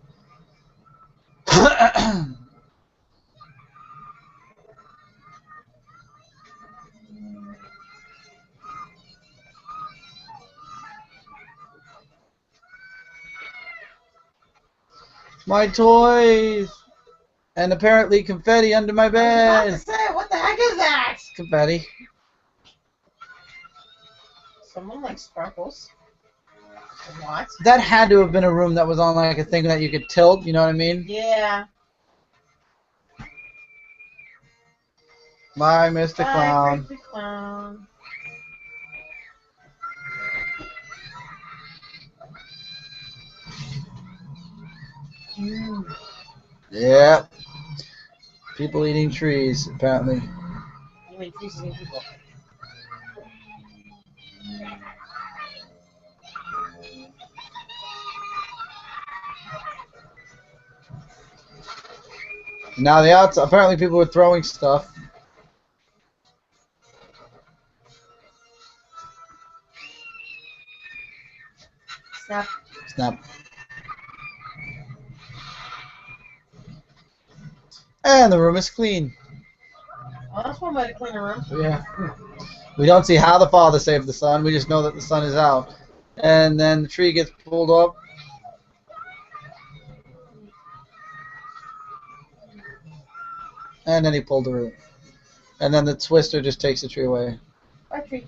My toys! And apparently confetti under my I was about bed. to say, what the heck is that? Confetti. Someone likes sparkles. What? That had to have been a room that was on like a thing that you could tilt, you know what I mean? Yeah. Bye, Mr. Bye, Clown. creepy clown. Yep. People eating trees, apparently. You mean trees eating people? Now the outside, apparently people were throwing stuff. Snap. Snap. And the room is clean. Well, that's one way to clean a room. Yeah. We don't see how the father saved the son. We just know that the son is out. And then the tree gets pulled up. And then he pulled the root. And then the twister just takes the tree away. Bye, tree.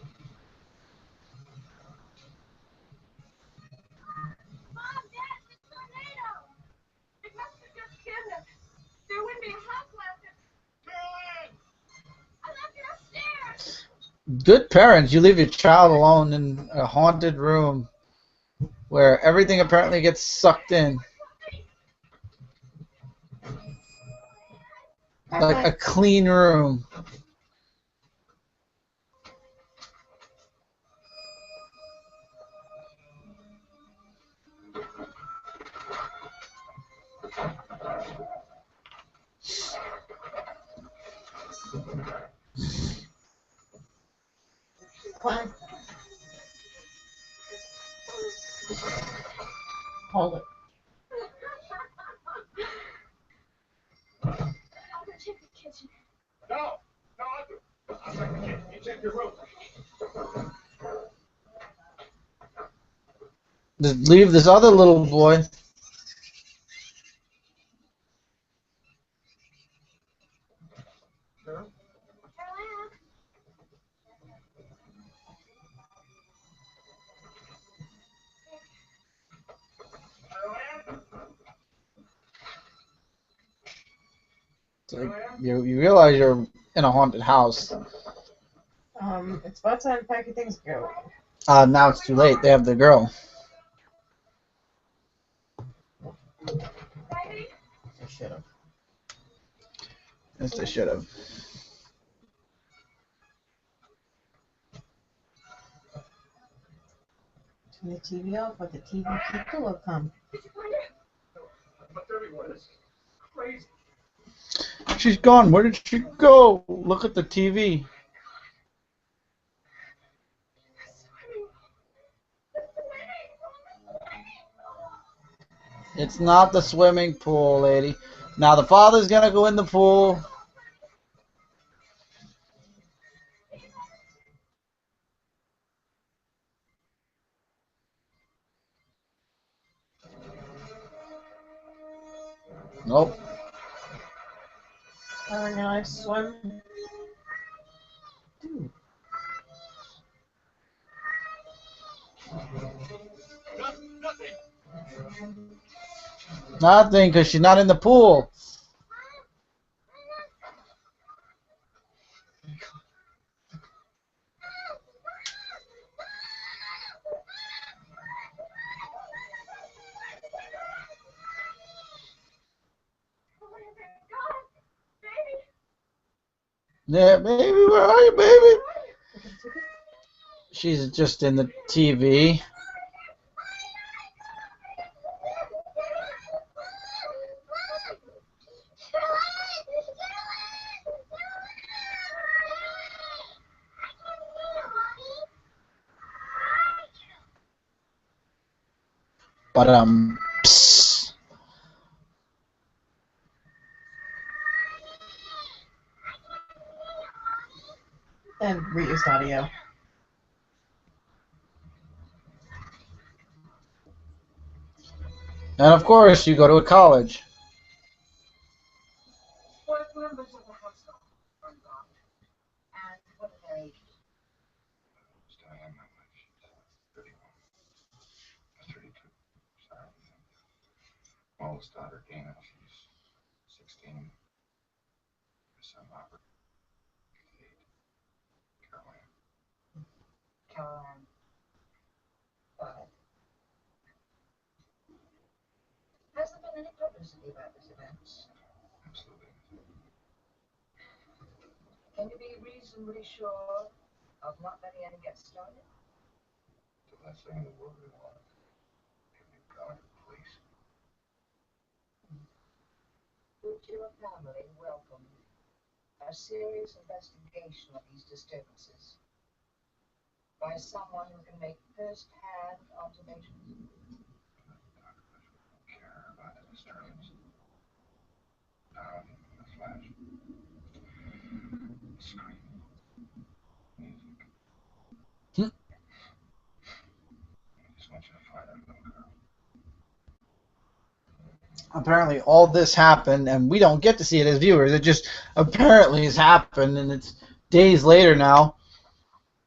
Good parents, you leave your child alone in a haunted room where everything apparently gets sucked in. Like a clean room. Climb. Hold it. No, I'll do it. I'll check the kitchen. You check your room. Just leave this other little boy. So you realize you're in a haunted house. It's about time to pack your things and go. Now it's too late. They have the girl. I should have. Yes, they should have. Turn the TV off, let the TV people will come. But everyone is crazy. She's gone. Where did she go? Look at the TV. It's not the swimming pool, lady. Now the father's gonna go in the pool. Nope. Having a nice swim. Dude. Nothing, because she's not in the pool. Yeah, baby, where are you, baby? She's just in the TV. But psst. And reused audio. And of course, you go to a college. What members of the household are involved? And what are their ages? Diane, my wife, she's 31. 32. Sorry. Oldest daughter, Dana, she's 16. My son, Robert, 8. Caroline. Caroline. Got it. Has there been any publicity about this event? Absolutely. Can you be reasonably sure of not letting any get started? The last thing in the world we want. Give me God, please. Would your family welcome a serious investigation of these disturbances by someone who can make first-hand observations? I don't care about the disturbance. The flash. Scream. Music. I just want you to find that little girl. Apparently, all this happened, and we don't get to see it as viewers. It just apparently has happened, and it's days later now.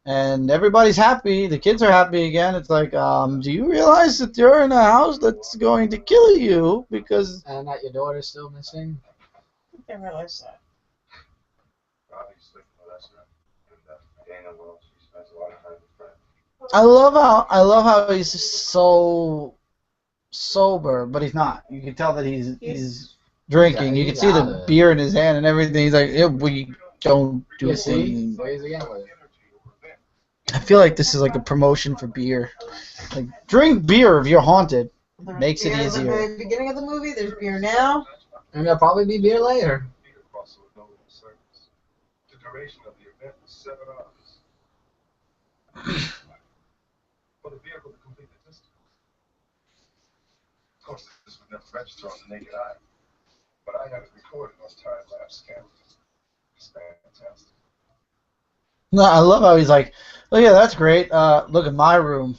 And everybody's happy. The kids are happy again. It's like, do you realize that you're in a house that's going to kill you? Because And that your daughter's still missing. I didn't realize that. Robbie's sleeping with us now. And Dana, well, she spends a lot of time with friends. I love how he's so sober, but he's not. You can tell that he's drinking. You can He's see the out of it. beer in his hand and everything. He's like, yeah, we don't do You see? things. Plays again with it. I feel like this is like a promotion for beer. Like, drink beer if you're haunted. There's Makes it beer at the easier. very beginning of the movie. There's beer now. And there'll probably be beer later. Peter Russell with no little service. The duration of the event was 7 hours. For the vehicle to complete the distance. Of course, this would never register on the naked eye. But I have it recorded on time-lapse cameras. It's fantastic. No, I love how he's like, oh yeah, that's great. Look at my room.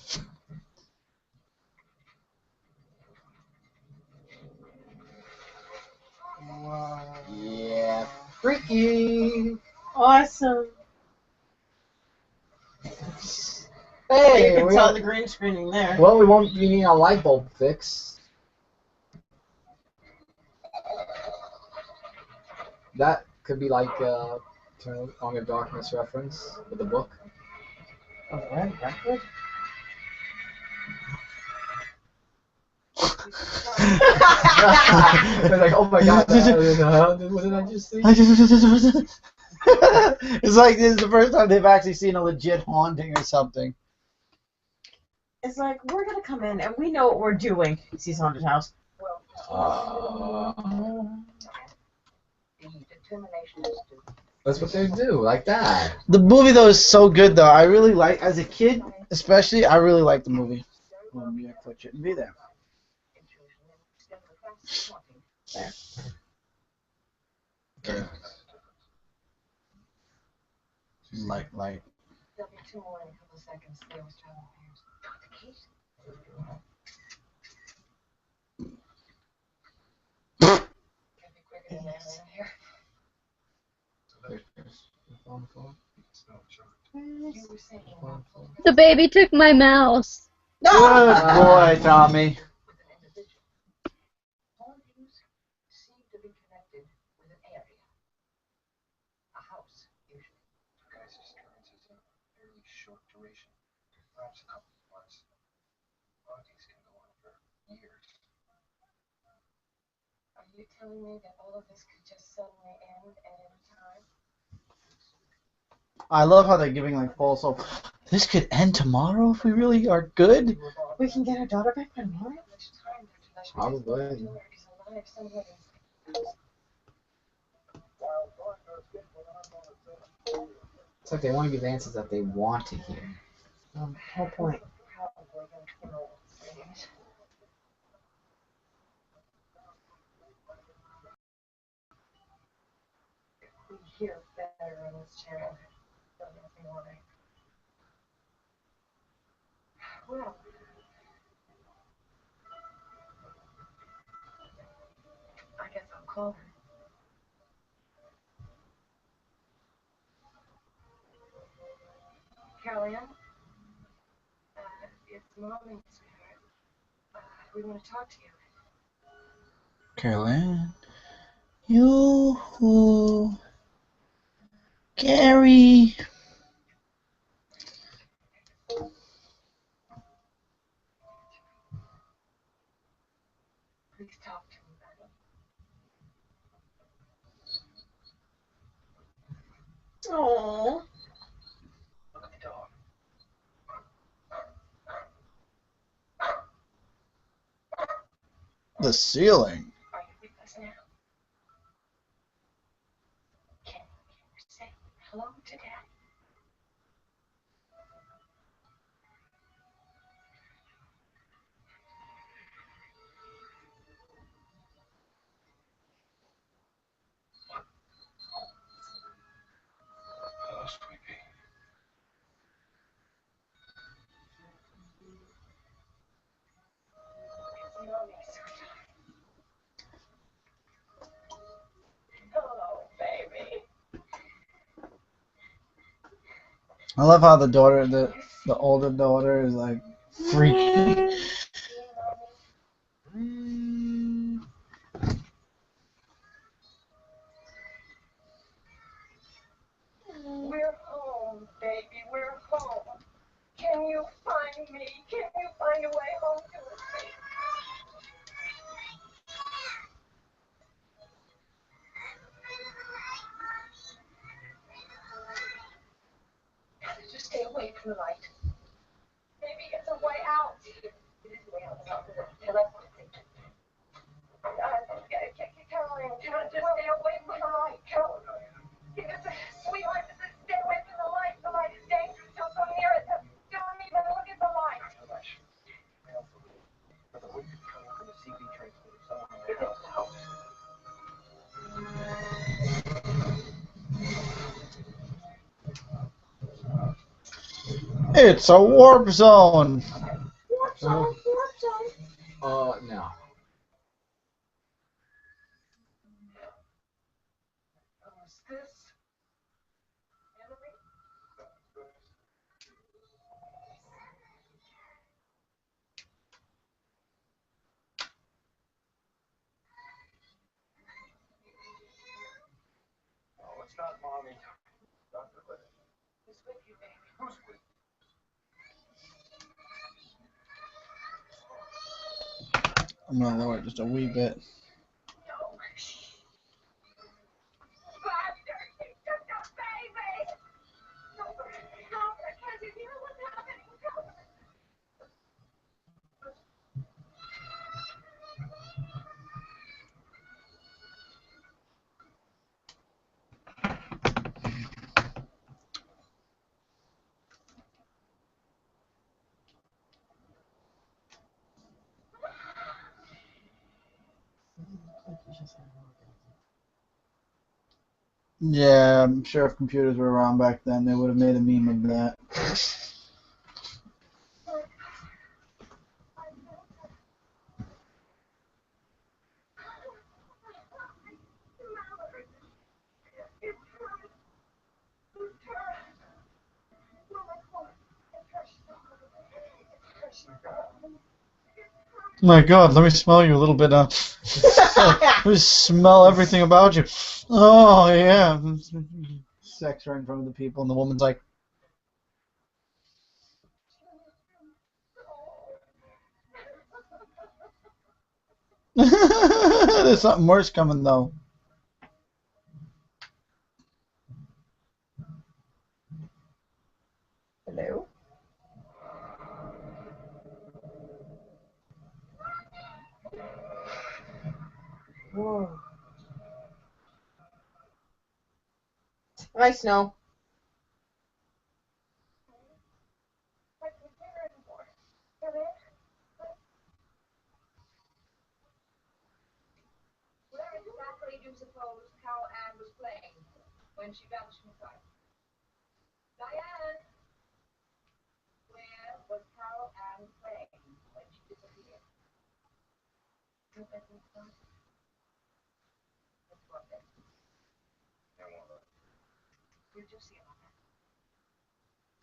Wow. Yeah. Freaky. Awesome. Hey, You can we tell got, the green screening there. well, we won't be needing a light bulb fix. That could be like Turn on Your Darkness reference with the book. Oh, what? Record? They're like, oh my god, what did I just see? It's like this is the first time they've actually seen a legit haunting or something. It's like, we're gonna come in and we know what we're doing. He sees haunted house. The determination is to That's what they do, like that. The movie though is so good though. I really like, as a kid especially, I really like the movie. Well, maybe I click shouldn't be there. There. Okay. Light. There'll be two more in a couple of seconds. They always travel in pairs. Got the keys? Can't be quicker than that in here. You were saying about The baby took my mouse. Good boy, Tommy. with an individual. Hauntings seem to be connected with an area. A house, usually. Guy's experiences are fairly short duration, perhaps a couple of months. Hauntings can go on for years. Are you telling me that all of this could just suddenly end at any time? I love how they're giving like false hope. This could end tomorrow if we really are good. We can get our daughter back by tomorrow? Probably. It's like they want to give answers that they want to hear. Whole point. We hear better on this channel. Don't ask me why. Well, I guess I'll call her. Carolyn, it's Mommy, sweetheart. We want to talk to you. Carolyn. Yoo-hoo. Gary. Please talk to me, buddy. Aww. Look at the dog. The ceiling. Are you with us now? Can you say hello to Daddy? Hello, sweet pea. It's Mommy, sweetheart. Hello, baby. I love how the daughter, the older daughter, is like freaking. We're home, baby. We're home. Can you find me? Can you find a way home to us? Just stay away from the light. Maybe it's a way out. It is a way out. Caroline, can I just stay away from the light? Caroline. Sweetheart, just stay away from the light. The light is dangerous. Don't go near it. Don't even look at the light. But the way you come from the CB transmitter, someone in the house. It's a warp zone. Warp zone, warp zone. No. Who's this? Emily? No, it's not Mommy. Dr. Litt. Who's with you, baby? Who's with I'm gonna lower it just a wee bit. No. Buster, he took the baby. No, I can't you hear what's happening? Yeah, I'm sure if computers were around back then, they would have made a meme of that. My God, let me smell you a little bit now. Let me smell everything about you. Oh, yeah. Sex right in front of the people, and the woman's like, there's something worse coming, though. Hello? Whoa. Hi, Snow. Where exactly do you suppose Carol Ann was playing when she vanished from sight? Diane! Where was Carol Ann playing when she disappeared? Did you see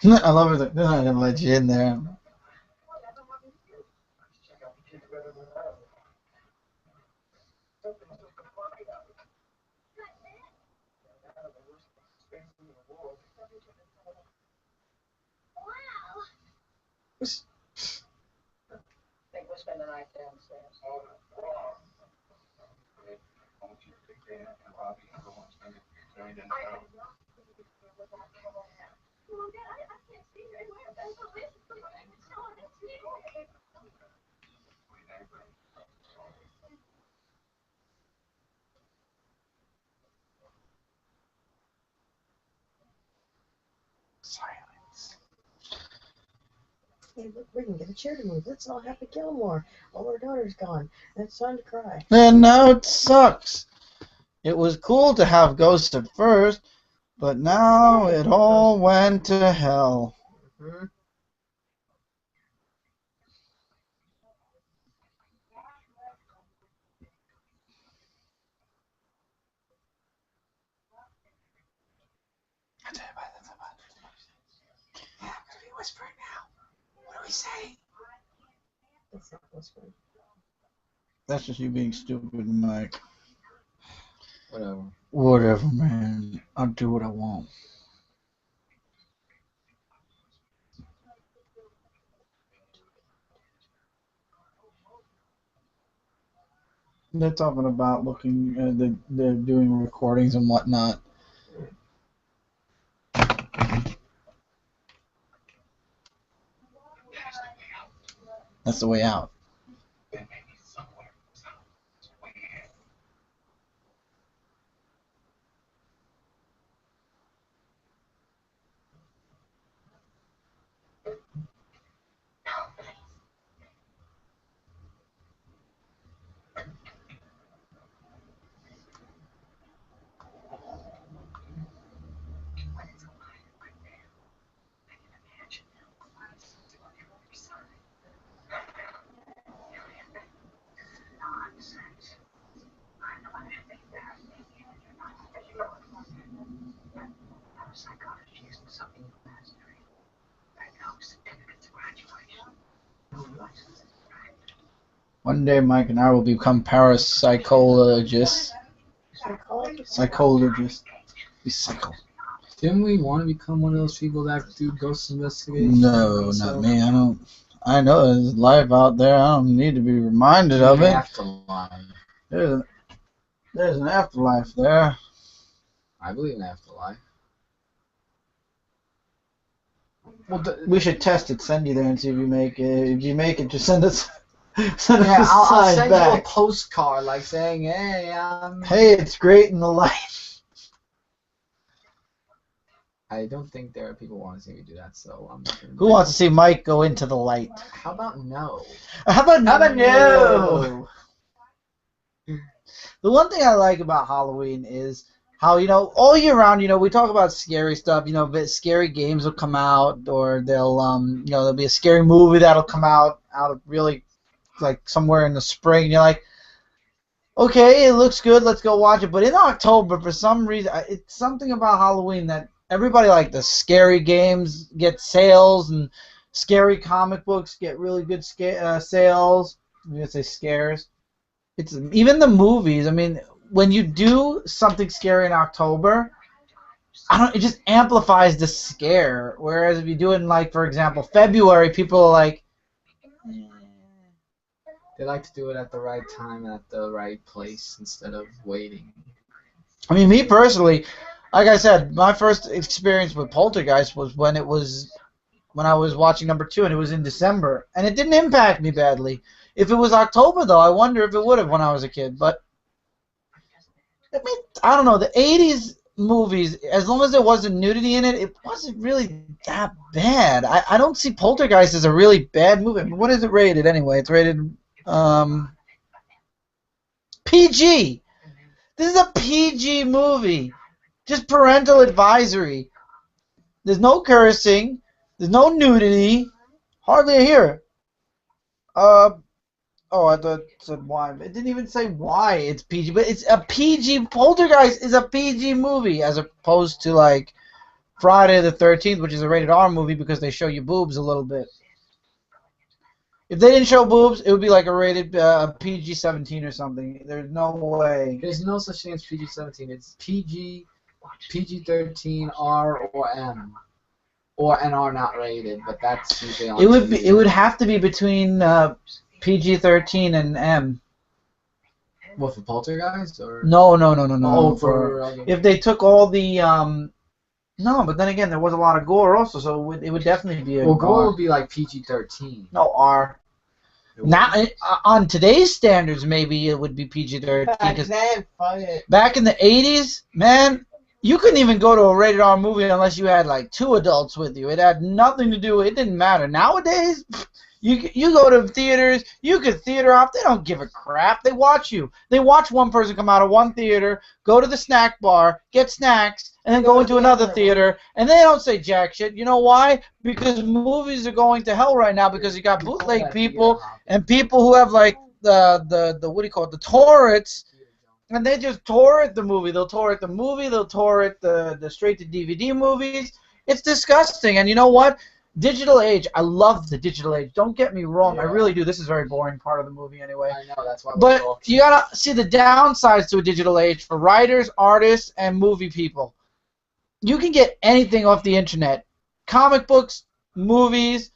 her? I love it. They're not going to let you in there. Think we'll spend the night downstairs. Silence. Hey, look, we can get a chair to move. Let's all Happy Gilmore. All our daughter's gone. And it's time to cry. And now it sucks. It was cool to have ghosts at first, but now it all went to hell. Mm-hmm. Whispering now. What do we say? That's not whispering. That's just you being stupid, Mike. Whatever. Whatever, man. I'll do what I want. They're talking about looking, they're doing recordings and whatnot. That's the way out. One day, Mike and I will become parapsychologists. Psychologists. Be psycho. Didn't we want to become one of those people that do ghost investigations? No, not me. I don't. I know there's life out there. I don't need to be reminded of it. Afterlife. There's an afterlife there. I believe in afterlife. Well, we should test it. Send you there and see if you make it. If you make it, just send us. Send us Yeah, a I'll sign send back. you a postcard like saying, "Hey, Hey, it's great in the light. I don't think there are people who want to see me do that, so I'm not gonna Who wants to see Mike go into the light? How about no? How about no? The one thing I like about Halloween is how, all year round, we talk about scary stuff, but scary games will come out, or there'll be a scary movie that'll come out of really, like, somewhere in the spring. And you're like, okay, it looks good, let's go watch it. But in October, for some reason, it's something about Halloween that everybody, like, the scary games get sales, and scary comic books get really good sales. I'm going to say scares. It's even the movies. I mean, when you do something scary in October, it just amplifies the scare. Whereas if you do it in, like, for example, February, people are like, They like to do it at the right time, at the right place, instead of waiting. I mean, me personally, like I said, my first experience with Poltergeist was when I was watching number 2, and it was in December, and it didn't impact me badly. If it was October, though, I wonder if it would have when I was a kid. But I mean, I don't know. The '80s movies, as long as there wasn't nudity in it, it wasn't really that bad. I don't see Poltergeist as a really bad movie. I mean, what is it rated anyway? It's rated PG. This is a PG movie. Just parental advisory. There's no cursing. There's no nudity. Hardly a hair. Oh, I thought it said why. It didn't even say why it's PG, but it's a PG. Poltergeist is a PG movie, as opposed to, like, Friday the 13th, which is a rated R movie because they show you boobs a little bit. If they didn't show boobs, it would be like a rated PG-17 or something. There's no way. There's no such thing as PG-17. It's PG, PG-13, R, or M. Or NR not rated, but that's usually on TV. It would have to be between PG-13 and M. What, for Poltergeist? Or? No. Oh, If they took all the no, but then again, there was a lot of gore also, so it would definitely be a. Well, gore would be like PG-13. No, R. Now, on today's standards, maybe it would be PG-13. Back in the 80s, man, you couldn't even go to a rated R movie unless you had, like, 2 adults with you. It had nothing to do. It didn't matter. Nowadays, you go to theaters, you could theater off. They don't give a crap. They watch you. They watch one person come out of one theater, go to the snack bar, get snacks, and then go into another theater, and they don't say jack shit. You know why? Because movies are going to hell right now because you got bootleg people and people who have, like, the what do you call it, the torrents, and they just torrent the movie. They'll torrent the movie. They'll torrent the straight-to-DVD movies. It's disgusting. And you know what? Digital age. I love the digital age. Don't get me wrong. I really do. This is a very boring part of the movie anyway. I know, that's why we're But talking. you gotta see the downsides to a digital age for writers, artists, and movie people. You can get anything off the internet. Comic books, movies,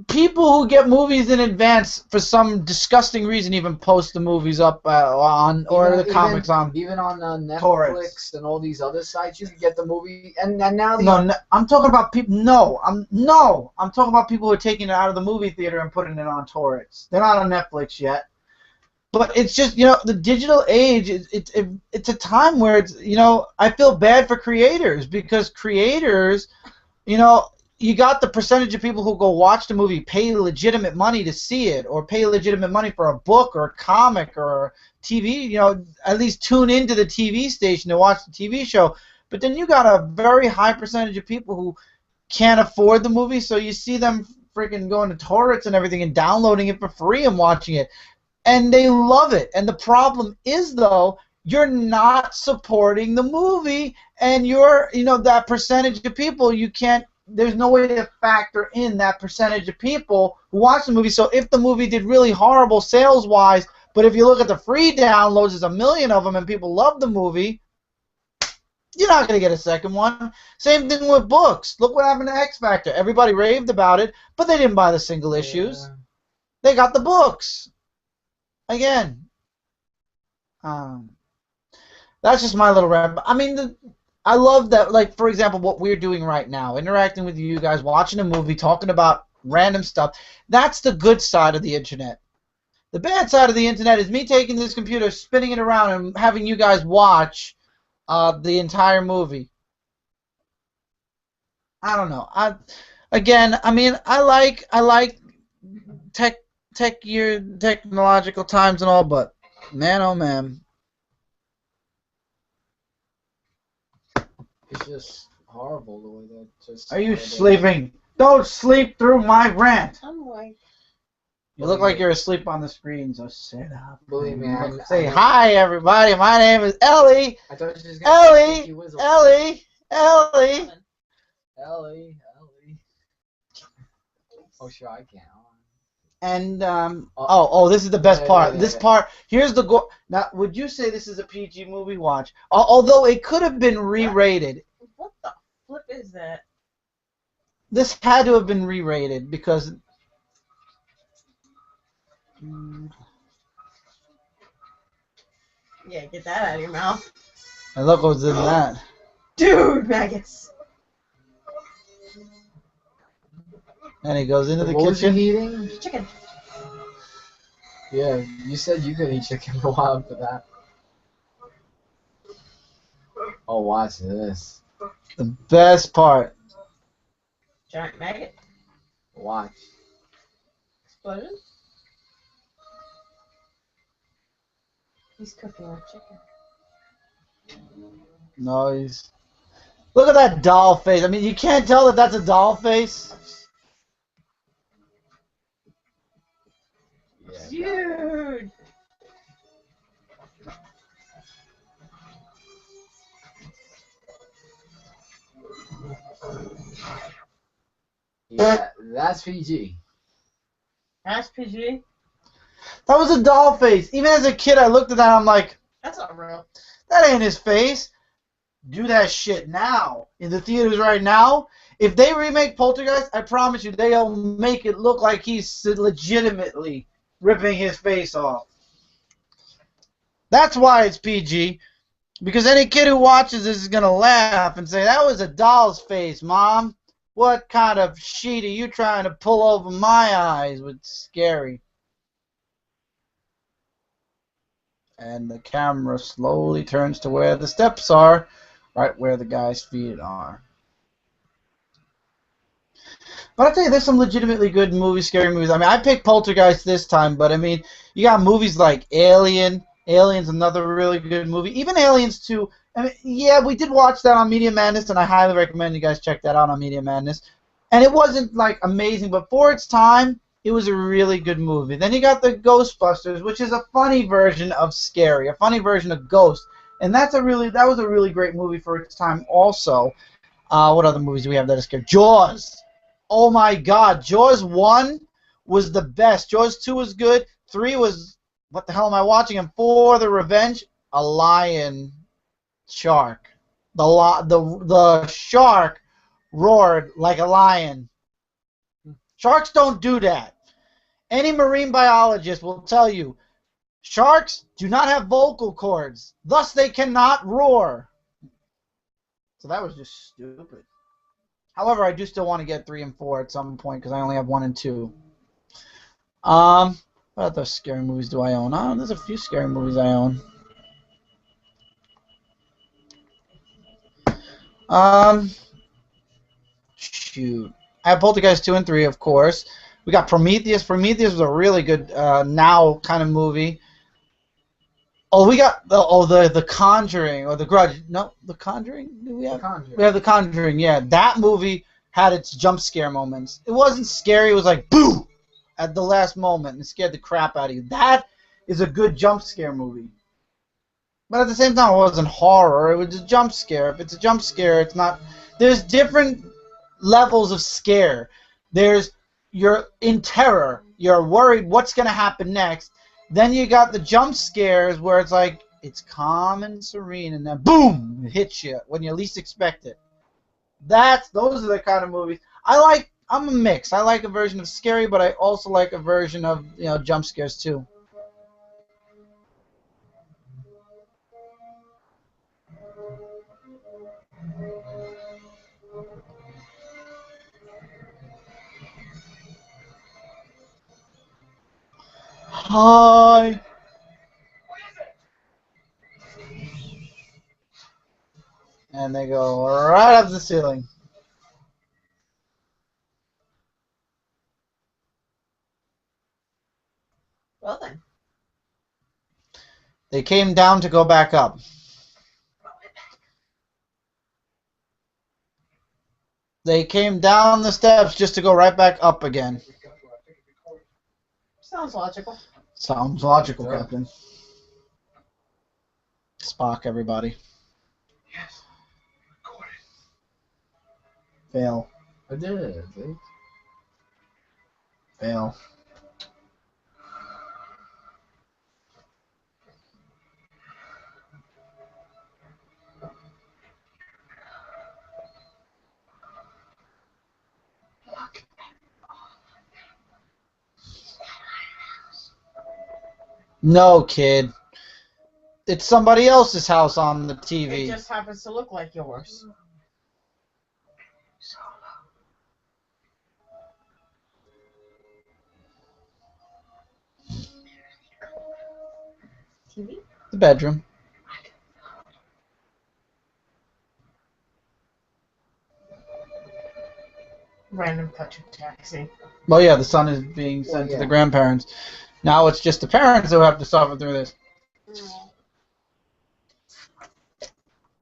people who get movies in advance for some disgusting reason even post the movies up on, or the comics on. Even on Netflix torrents. and all these other sites, you can get the movie. And now No, I'm talking about people. I'm talking about people who are taking it out of the movie theater and putting it on torrents. They're not on Netflix yet. But it's just, the digital age, it's a time where it's, I feel bad for creators, because creators, you got the percentage of people who go watch the movie, pay legitimate money to see it, or pay legitimate money for a book or a comic or TV, at least tune into the TV station to watch the TV show. But then you got a very high percentage of people who can't afford the movie, so you see them freaking going to torrents and everything and downloading it for free and watching it. And they love it. And the problem is, though, you're not supporting the movie, and you're, that percentage of people, there's no way to factor in that percentage of people who watch the movie. So if the movie did really horrible sales-wise, but if you look at the free downloads, there's 1 million of them, and people love the movie, you're not going to get a second one. Same thing with books. Look what happened to X Factor. Everybody raved about it, but they didn't buy the single issues. They got the books. Again, that's just my little rant. I mean, I love that, like, for example, what we're doing right now, interacting with you guys, watching a movie, talking about random stuff. That's the good side of the internet. The bad side of the internet is me taking this computer, spinning it around, and having you guys watch the entire movie. I don't know. I like technological times and all, but man, oh man. It's just horrible the way that just. Are you sleeping? Don't sleep through my rant. I'm like, You look like you're asleep on the screen, so sit up. Believe me, Say hi, everybody. My name is Ellie. I thought you was gonna say Ellie. Ellie. Ellie. Oh, sure, I can. And this is the best part. This part, here's the go. Now, would you say this is a PG movie? Watch. Although it could have been re-rated. what the flip is that? This had to have been re-rated because. Yeah, get that out of your mouth. And look what's in that. Dude, maggots. And he goes into the What was kitchen. he eating? Chicken. Yeah, you said you could eat chicken a while for that. Oh, watch this. The best part. Giant maggot. Watch. Explosion. He's cooking our chicken. No, he's. Look at that doll face. I mean, you can't tell that that's a doll face. Yeah. Dude. Yeah, that's PG. That's PG. That was a doll face. Even as a kid, I looked at that and I'm like, That's not real. that ain't his face. Do that shit now. In the theaters right now. If they remake Poltergeist, I promise you, they'll make it look like he's legitimately ripping his face off. That's why it's PG. Because any kid who watches this is going to laugh and say, that was a doll's face, Mom. What kind of sheet are you trying to pull over my eyes? It's scary. And the camera slowly turns to where the steps are, right where the guy's feet are. But I tell you, there's some legitimately good movies, scary movies. I mean, I picked Poltergeist this time, but I mean, you got movies like Alien. Alien's another really good movie. Even Aliens 2. I mean, yeah, we did watch that on Media Madness, and I highly recommend you guys check that out on Media Madness. And it wasn't like amazing, but for its time, it was a really good movie. Then you got the Ghostbusters, which is a funny version of Scary, a funny version of Ghost, and that was a really great movie for its time. Also, what other movies do we have that are scary? Jaws. Oh my God, Jaws 1 was the best. Jaws 2 was good. 3 was, what the hell am I watching? And 4, The Revenge, a lion shark. The shark roared like a lion. Sharks don't do that. Any marine biologist will tell you, sharks do not have vocal cords, thus they cannot roar. So that was just stupid. However, I do still want to get 3 and 4 at some point because I only have 1 and 2. What other scary movies do I own? Oh, there's a few scary movies I own. Shoot. I have Poltergeist 2 and 3, of course. We got Prometheus. Prometheus was a really good now kind of movie. Oh, we got the Conjuring or the Grudge. No, the Conjuring. Do we have? The Conjuring. We have the Conjuring. Yeah, that movie had its jump scare moments. It wasn't scary. It was like boo at the last moment and scared the crap out of you. That is a good jump scare movie. But at the same time, it wasn't horror. It was a jump scare. If it's a jump scare, it's not. There's different levels of scare. You're in terror. You're worried what's going to happen next. Then you got the jump scares where it's like, it's calm and serene, and then boom, it hits you when you least expect it. Those are the kind of movies. I'm a mix. I like a version of scary, but I also like a version of, jump scares too. Hi. And they go right up the ceiling. Well then. They came down to go back up. They came down the steps just to go right back up again. Sounds logical. Sounds logical, Yeah. Captain. Spock, everybody. Yes. Record it. Fail. I did. See? Fail. No, kid. It's somebody else's house on the It TV. just happens to look like yours. TV? The bedroom. Random cut to taxi. Well, yeah, the son is being sent Well, to yeah. the grandparents. Now it's just the parents who have to suffer through this.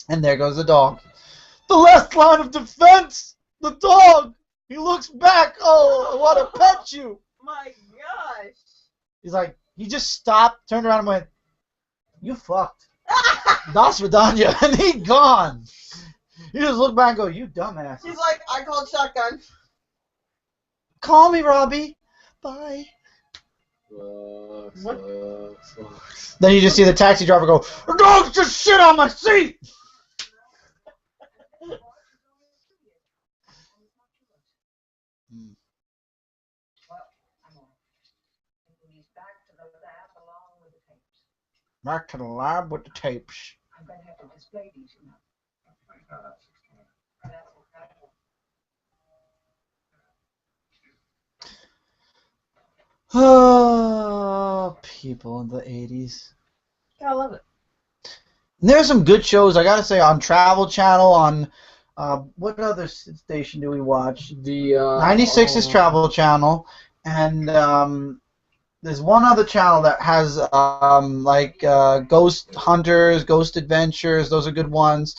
And there goes the dog. The last line of defense! The dog! He looks back! Oh, I want to pet you! My gosh. He's like, he just stopped, turned around and went, you fucked. Das Vidania. And he gone. He just looked back and go, you dumbass. He's like, I called shotgun. Call me, Robbie. Bye. What? Then you just see the taxi driver go, the dog's just shit on my seat! He's back to the lab along with the tapes. Back to the lab with the tapes. I'm going to have to display these, you know. He's not at 16. That's incredible. Oh, people in the 80s. I love it. And there's some good shows, I gotta say, on Travel Channel, on, what other station do we watch? The 96 is Travel Channel, and there's one other channel that has Ghost Hunters, Ghost Adventures. Those are good ones.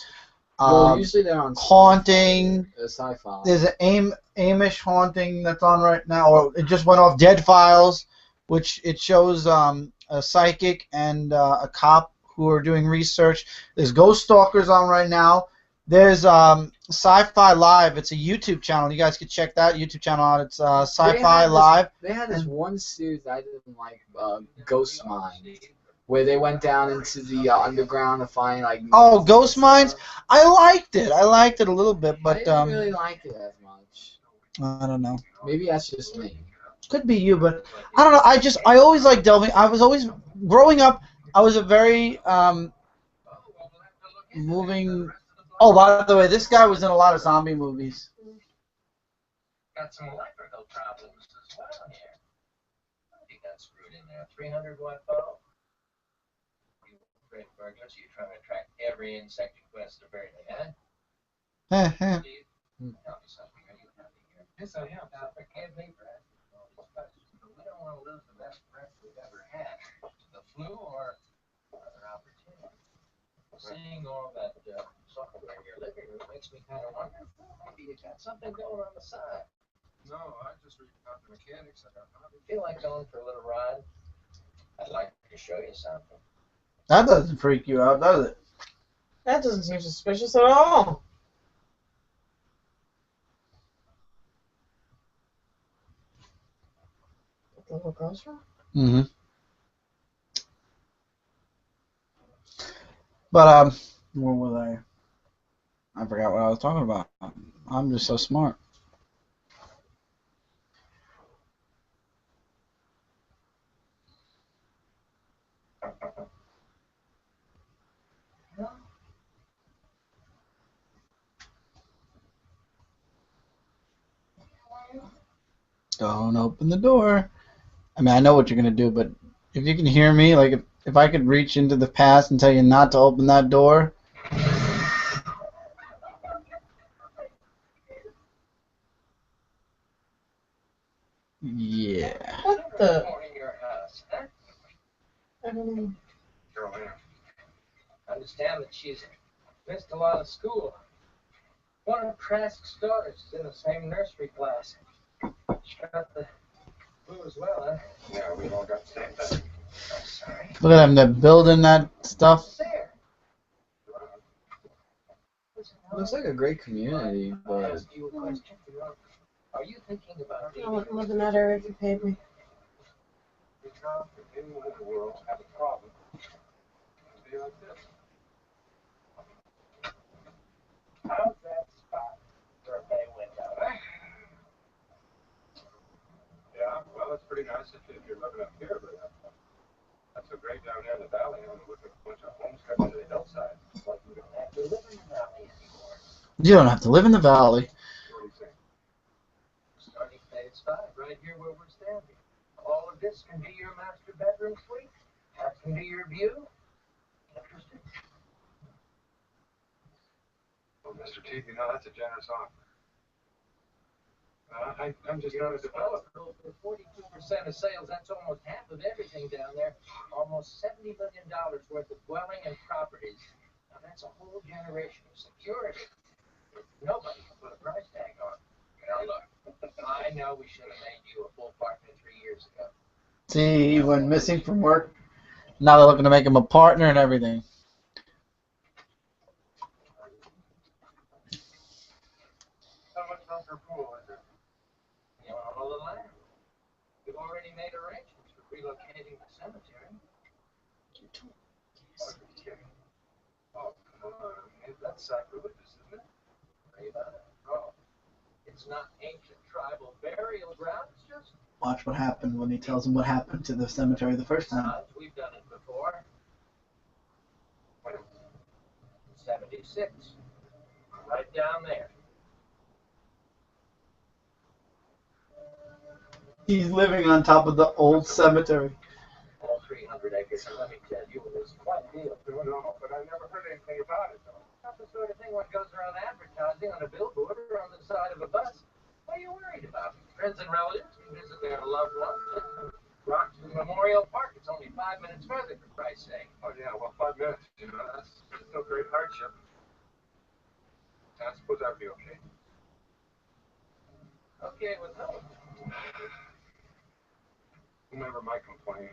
Well, usually they're on Haunting. sci-fi. There's an Amish Haunting that's on right now, or it just went off. Dead Files, which it shows a psychic and a cop who are doing research. There's Ghost Stalkers on right now. There's Sci-Fi Live. It's a YouTube channel. You guys can check that YouTube channel out. It's Sci-Fi Live. They had this one series I didn't like, Ghost Mine, where they went down into the underground to find like. Oh, Ghost Mines. I liked it. I liked it a little bit, I but didn't really like it as much. I don't know. Maybe that's just me. Could be you, but I don't know. I always like delving. I was always growing up. I was a very moving. Oh, by the way, this guy was in a lot of zombie movies. Got some electrical problems as well here. You got screwed in there. 300 watt bulb. You afraid of burglars? You trying to track every insect you quest to bury the head? Steve, tell me something. Are you happy here? Yes, I am. Now, forgive me for asking all these questions, but we don't want to lose the best friend we've ever had. The flu or other opportunity. Seeing all that software in your living room makes me kind of wonder. Maybe you got something going on the side. No, I just read about the mechanics. I got hobby. Feel like going for a little ride? I'd like to show you something. That doesn't freak you out, does it? That doesn't seem suspicious at all. The little girl's room? Mm-hmm. But where was I? I forgot what I was talking about. I'm just so smart. Don't open the door. I mean, I know what you're gonna do, but if you can hear me, like if I could reach into the past and tell you not to open that door. Yeah. What the? More in your house, huh? I don't know. Carolina. I understand that she's missed a lot of school. One of Trask's daughters is in the same nursery class. She got the flu as well, huh? Yeah, we've all got the same thing. I'm sorry. Look at them, they're building that stuff. There. Looks like a great community, I but ask you a question. Are you thinking about It wouldn't matter if you paid me. The job that anyone in the world have a problem. It'd be like this. how's that spot for a bay window? Yeah, well, it's pretty nice if you're living up here, but that's so great down there in the valley. I'm looking at a bunch of homes cut to the hillside. Like you don't have to live in the valley anymore. You don't have to live in the valley. What do you think? Starting phase 5, right here where we're standing. All of this can be your master bedroom suite. That can be your view. Interesting. Well, Mr. Teague, you know, that's a generous offer. I'm just not a developer. For 42% of sales, that's almost half of everything down there. Almost $70 million worth of dwelling and properties. Now that's a whole generation of security. Nobody can put a price tag on. Now look, I know we should have made you a full partner 3 years ago. See, he went missing from work. Now they're looking to make him a partner and everything. How much bunker pool is it? You want all the land? We've already made arrangements for relocating the cemetery. Oh, you're kidding. Oh, come on. That's sacrilegious, isn't it? Worry about it. Oh, it's not ancient tribal burial ground. It's just Watch what happened when he tells him what happened to the cemetery the first time. we've done it before. When? 76. Right down there. He's living on top of the old cemetery. All 300 acres, and let me tell you, it was quite a deal. No, but I never heard anything about it, though. Not the sort of thing one goes around advertising on a billboard or on the side of a bus. What are you worried about? Friends and relatives can visit their loved ones. Rockton Memorial Park, it's only 5 minutes further, for Christ's sake. Oh, yeah, well, 5 minutes, you know, that's no great hardship. I suppose that'd be okay. Okay with them. Whomever might complain.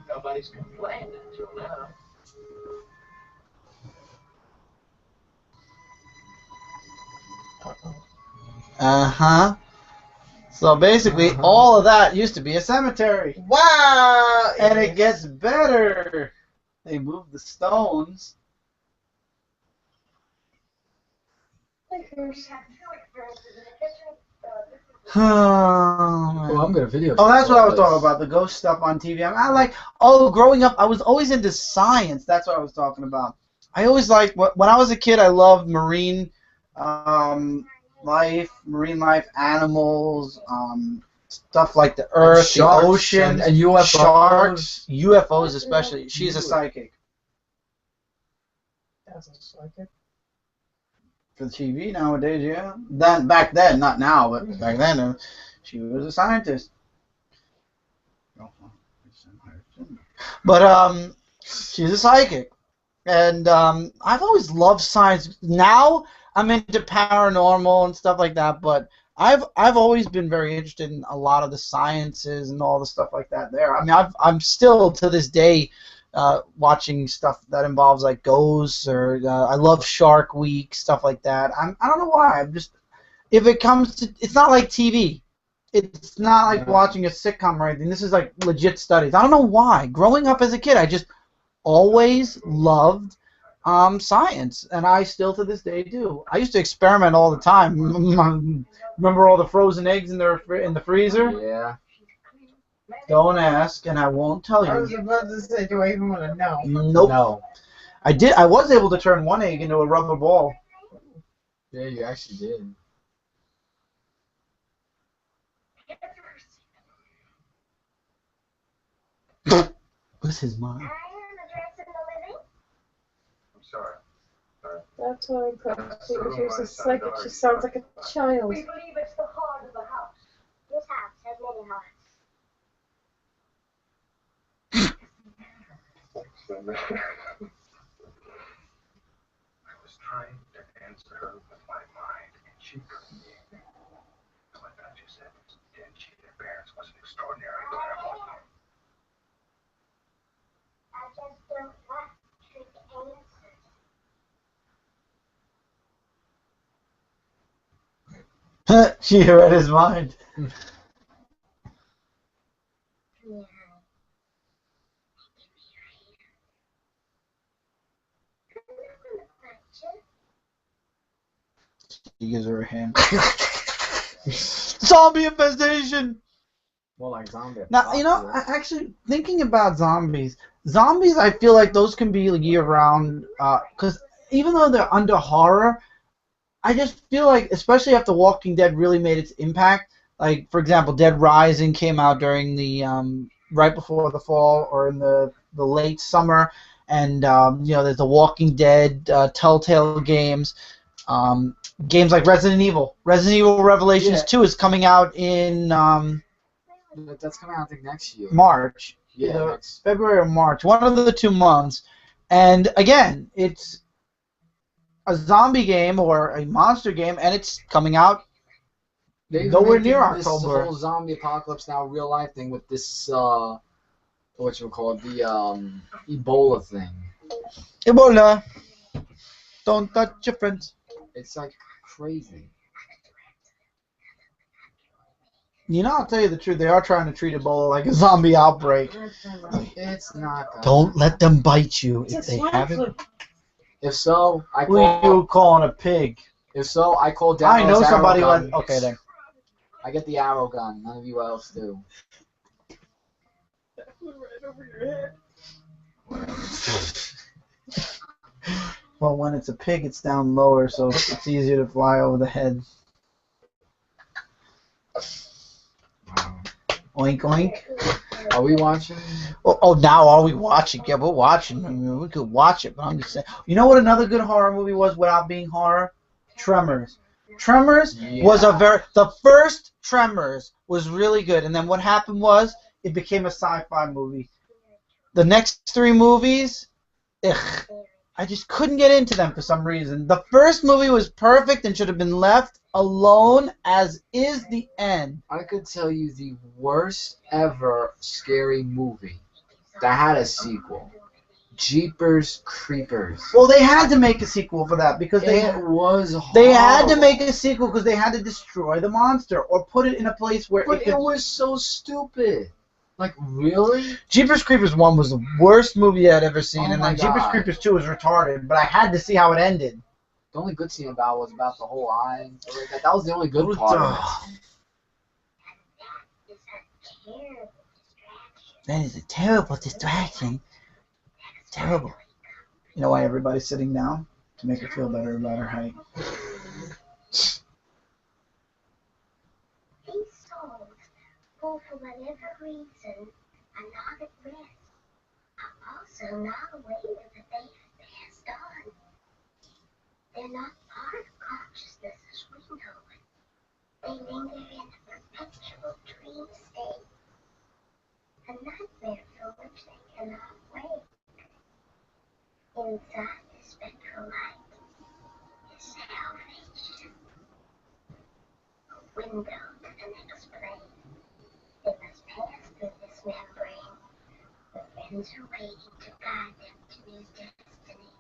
Nobody's complained until now. Uh-huh. So basically, all of that used to be a cemetery. Wow! And it gets better. They moved the stones. oh, I'm gonna video. Oh, that's what I was talking about, the ghost stuff on TV. I like, growing up, I was always into science. That's what I was talking about. I always liked, when I was a kid, I loved marine life, animals, stuff like the earth, the ocean, and UFOs. sharks, UFOs especially. She's a psychic. That's a psychic. For the TV nowadays, yeah. Back then, not now, but back then, she was a scientist. But she's a psychic, and I've always loved science. Now I'm into paranormal and stuff like that, but I've always been very interested in a lot of the sciences and all the stuff like that. There, I mean, I'm still to this day watching stuff that involves like ghosts, or I love Shark Week, stuff like that. I don't know why. I'm just, if it comes to, it's not like TV. It's not like watching a sitcom or anything. This is like legit studies. I don't know why. Growing up as a kid, I just always loved science, and I still to this day do. I used to experiment all the time. Remember all the frozen eggs in the freezer? Yeah. Don't ask, and I won't tell you. I was about to say, do I even want to know? Nope. No. I was able to turn one egg into a rubber ball. Yeah, you actually did. What's his mind? I'm sorry. That's why I'm practicing. She's a psychic. She sounds like a child. We believe it's the heart of the house. This house has many hearts. I was trying to answer her with my mind, and she couldn't be. So I thought you said dead cheated parents was an extraordinary terrible. I just don't like trick answers. She read his mind. Yeah. He gives her a hand. Zombie infestation! More like zombie. Now, you know, actually, thinking about zombies, I feel like those can be year-round, because even though they're under horror, I just feel like, especially after Walking Dead really made its impact, like, for example, Dead Rising came out during the, right before the fall, or in the late summer, and, you know, there's the Walking Dead, Telltale games, games like Resident Evil. Resident Evil Revelations 2 is coming out in, that's coming out, I think, next year. March. Yeah, Either next. February or March. One of the 2 months. And again, it's a zombie game or a monster game, and it's coming out nowhere near This October. whole zombie apocalypse now real life thing with this what you call it, the Ebola thing. Ebola. Don't touch your friends. It's like crazy. You know, I'll tell you the truth. They are trying to treat Ebola like a zombie outbreak. It's not. Don't let them bite you if It's they swine haven't. flu. If so, I Who are call. you calling a pig? If so, I call down. I know this somebody arrow went. gun. Okay, then. I get the arrow gun. None of you else do. Well, when it's a pig, it's down lower, so it's easier to fly over the head. Oink, oink. Are we watching? Oh, now are we watching? Yeah, we're watching. I mean, we could watch it, but I'm just saying. You know what another good horror movie was without being horror? Tremors. Tremors was the first Tremors was really good, and then what happened was it became a sci-fi movie. The next 3 movies, I just couldn't get into them for some reason. The first movie was perfect and should have been left alone, as is the end. I could tell you the worst ever scary movie that had a sequel. Jeepers Creepers. Well, they had to make a sequel for that because It was horrible. they had to make a sequel because they had to destroy the monster or put it in a place where But it was so stupid. Like, really? Jeepers Creepers 1 was the worst movie I'd ever seen, Oh and my then Jeepers God. Creepers 2 was retarded, but I had to see how it ended. The only good scene about it was about the whole eye. And stuff like that. That was the only good part of it. That is a terrible distraction. Terrible. You know why everybody's sitting down? To make her feel better about her height. These souls, for whatever reason, are not at rest, are also not aware that they have passed on. They're not part of consciousness as we know it. They linger in a perpetual dream state, a nightmare from which they cannot wake. Inside the spectral light is salvation, a window to the next plane. They must pass through this membrane. The friends are waiting to guide them to new destiny.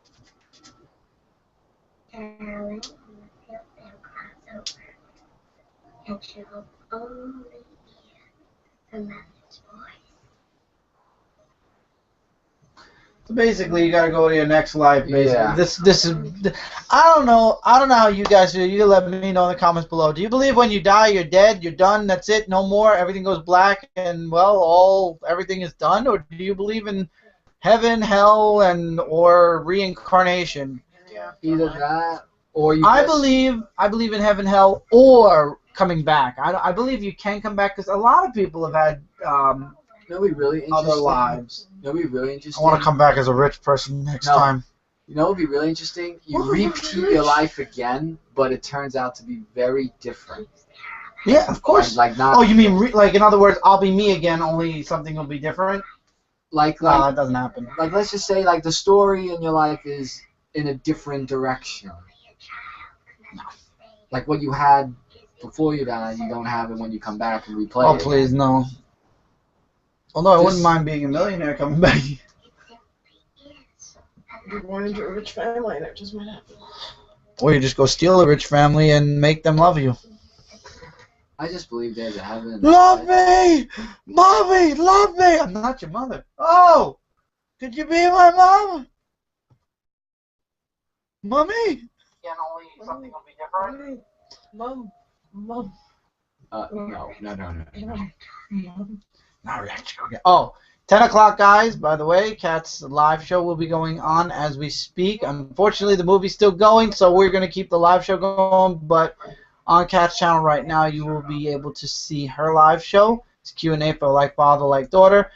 Darling, you feel them cross over, and you'll only hear the mother's voice. So basically, you gotta go to your next life. Basically, Yeah. this is. I don't know how you guys feel. You let me know in the comments below. Do you believe when you die, you're dead, you're done, that's it, no more, everything goes black, and well, everything is done, or do you believe in heaven, hell, or reincarnation? Either that or you. I believe in heaven, hell, or coming back. I believe you can come back because a lot of people have had You know, what'd be really interesting. other lives. You know, what'd be really I interesting. want to come back as a rich person next No. time. You know, what'd be really interesting. You repeat your life again, but it turns out to be very different. Yeah, of course. Like not. Oh, you mean like in other words, I'll be me again, only something will be different? Like No, that doesn't happen. like let's just say like the story in your life is in a different direction. Like what you had before you died, you don't have it when you come back and replay Oh, it. please, no. Although I wouldn't Just- mind being a millionaire coming back. You're born into a rich family and it just might happen. Or you just go steal a rich family and make them love you. I just believe there's a heaven. Love me! Mommy, love me! I'm not your mother. Oh! Could you be my mom? Mommy? Something will be different. Mom. No. Mom. Not reaction. Okay. Oh, 10 o'clock, guys. By the way, Kat's live show will be going on as we speak. Unfortunately, the movie's still going, so we're going to keep the live show going. But on Kat's channel right now, you will be able to see her live show. It's Q&A for Like Father, Like Daughter.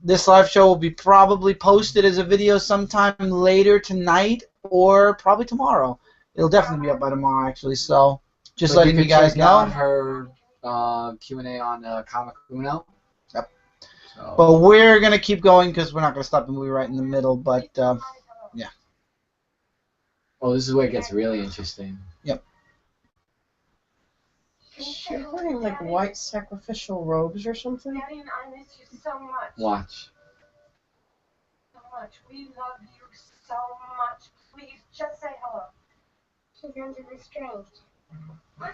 This live show will be probably posted as a video sometime later tonight or probably tomorrow. It'll definitely be up by tomorrow, actually. So just But letting you guys check out know. her Q&A on Comic Uno. Yep. So. But we're going to keep going because we're not going to stop the movie right in the middle. But, yeah. Oh, this is where it gets really interesting. Yep. She's wearing like white sacrificial robes or something. Daddy and I miss you so much. Watch. So much. We love you so much. Please, just say hello. She's under restraint. What?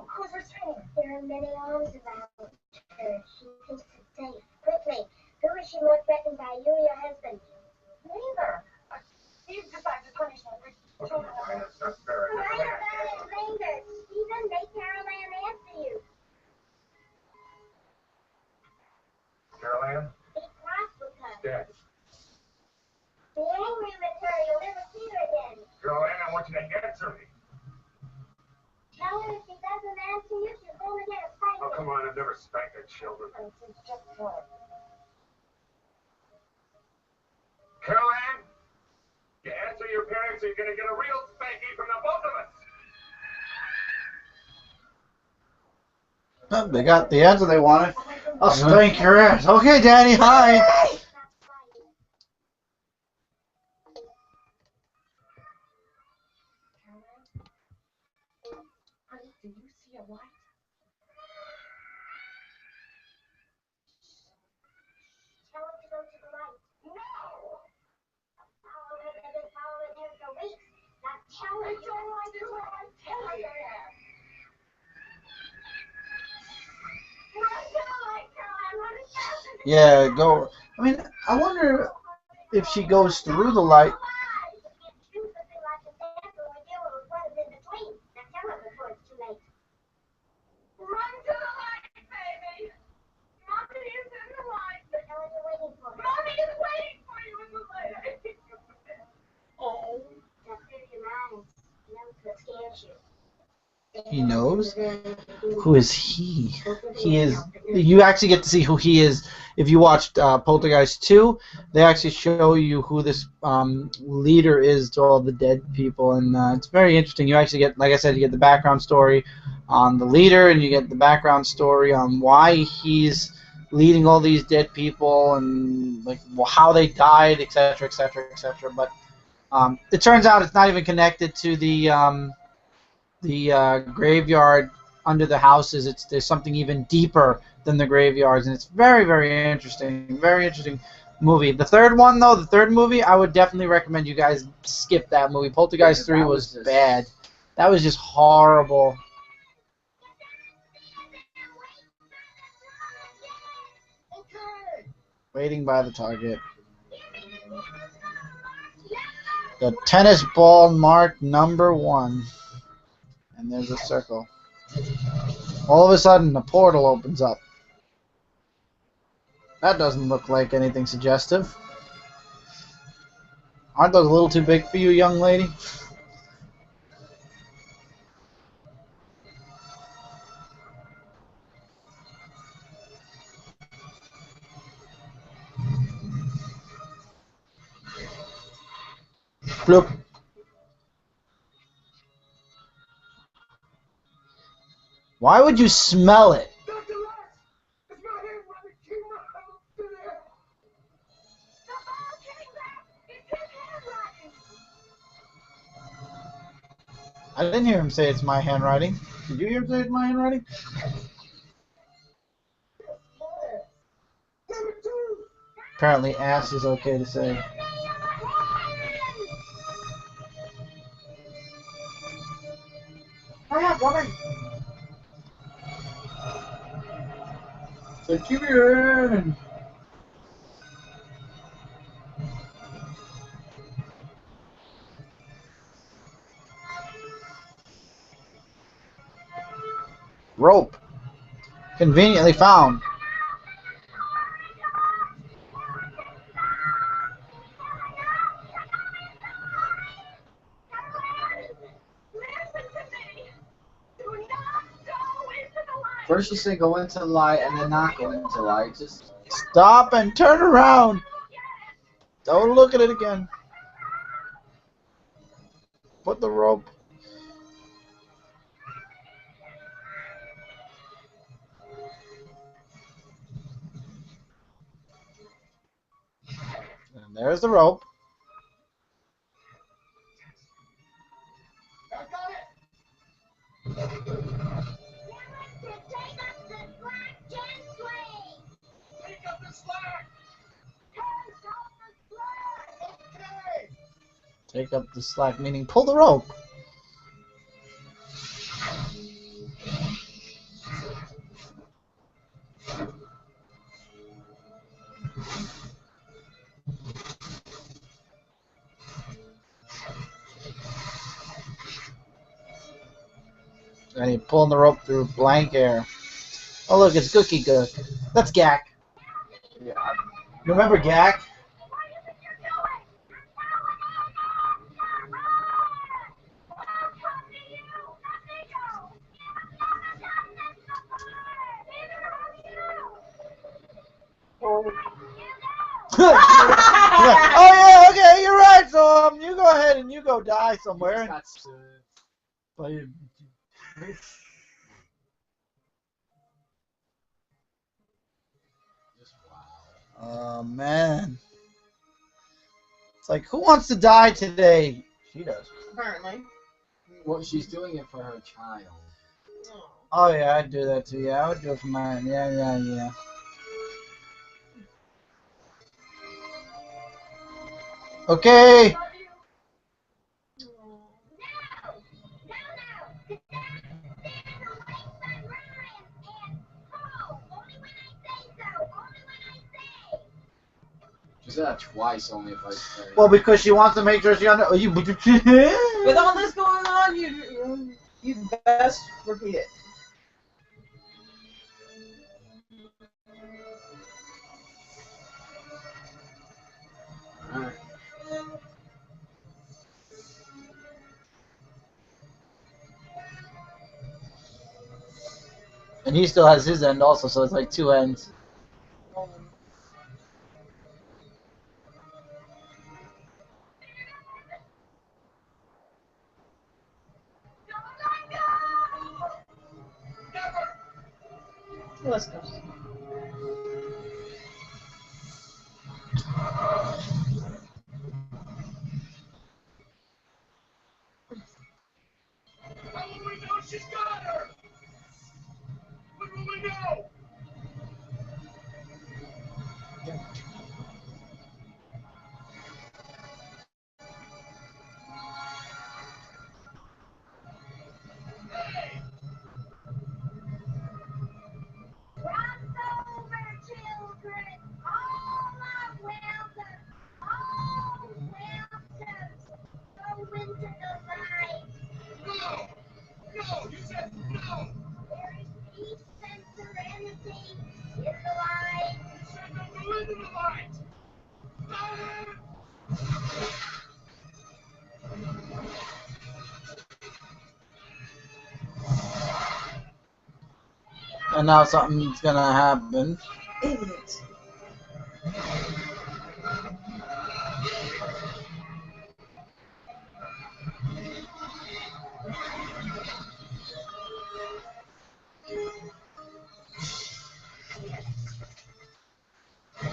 Who's restraining? There are many arms around her. She thinks it's safe. Quickly, who is she more threatened by, you or your husband? Neither. Steve decided to punish me for children. That's fair. Write about it later. Stephen, make Carol Ann answer you. Carol Ann? Be cross with her. Dead. Be angry with her. You'll never see her again. Carol Ann, I want you to answer me. Tell her if she doesn't answer you, she's going to get a spanking. Oh, come on. I've never spanked a children. It's just what? Carol Ann, you answer your parents or you're going to get a real spanking from the both of us. Oh, they got the answer they wanted. I'll spank your ass. Okay, Daddy, hi. Honey, do you see a light? Tell her to go to the light. No! Follow her, they've been following her for weeks. Now tell her I to don't want to. I'm telling you. Run to the light, Caroline. Run as fast as you Yeah, go. I mean, I wonder if she goes through the light. Run to the light, baby! Mommy is in the light! Mommy is waiting for you in the light! I think you Oh. He knows? Who is he? He is. You actually get to see who he is. If you watched Poltergeist 2, they actually show you who this leader is to all the dead people, and it's very interesting. You actually get, like I said, you get the background story on the leader, and you get the background story on why he's leading all these dead people, and like how they died, etc., etc., etc. But it turns out it's not even connected to the graveyard under the houses. There's something even deeper than the graveyards, and it's very, very interesting. Very interesting movie. The third one, though, the third movie, I would definitely recommend you guys skip that movie. Poltergeist 3 was bad. That was just horrible. Waiting by the target. The tennis ball marked number 1. And there's a circle. All of a sudden, the portal opens up. That doesn't look like anything suggestive. Aren't those a little too big for you, young lady? Bloop. Why would you smell it? Dr. Ross! It's my hand running 2 miles to there! The ball came back! It's his handwriting! I didn't hear him say it's my handwriting. Did you hear him say it's my handwriting? Apparently ass is okay to say. Hurry up, woman. Take you in. Rope. Conveniently found. First you say go into the light and then not go into the light. Just Stop and turn around. Don't look at it again. Put the rope. And there's the rope. Take up the slack! Okay! Take up the slack, meaning pull the rope. And he's pulling the rope through blank air. Oh look, it's Gookie Gook. That's Gak. yeah. You remember Gak? Oh yeah, okay, you're right. So you go ahead and you go die somewhere. That's Play- just wow. Oh man, it's like who wants to die today? She does. Apparently. Well, she's doing it for her child. Oh. Oh yeah, I'd do that too. Yeah, I would do it for mine. Yeah. Okay. She said that twice only if I say. Well, because she wants to make sure she under. You. With all this going on, you best repeat it. Alright. And he still has his end also, so it's like two ends. Let's go. How will we know she's got her? When will we know? Hey! Crossover children, all are welcome. All welcome. Go into the light. No! No! You said no! There is peace and serenity in the light. You said no go into the light! And now something's gonna happen. Idiot.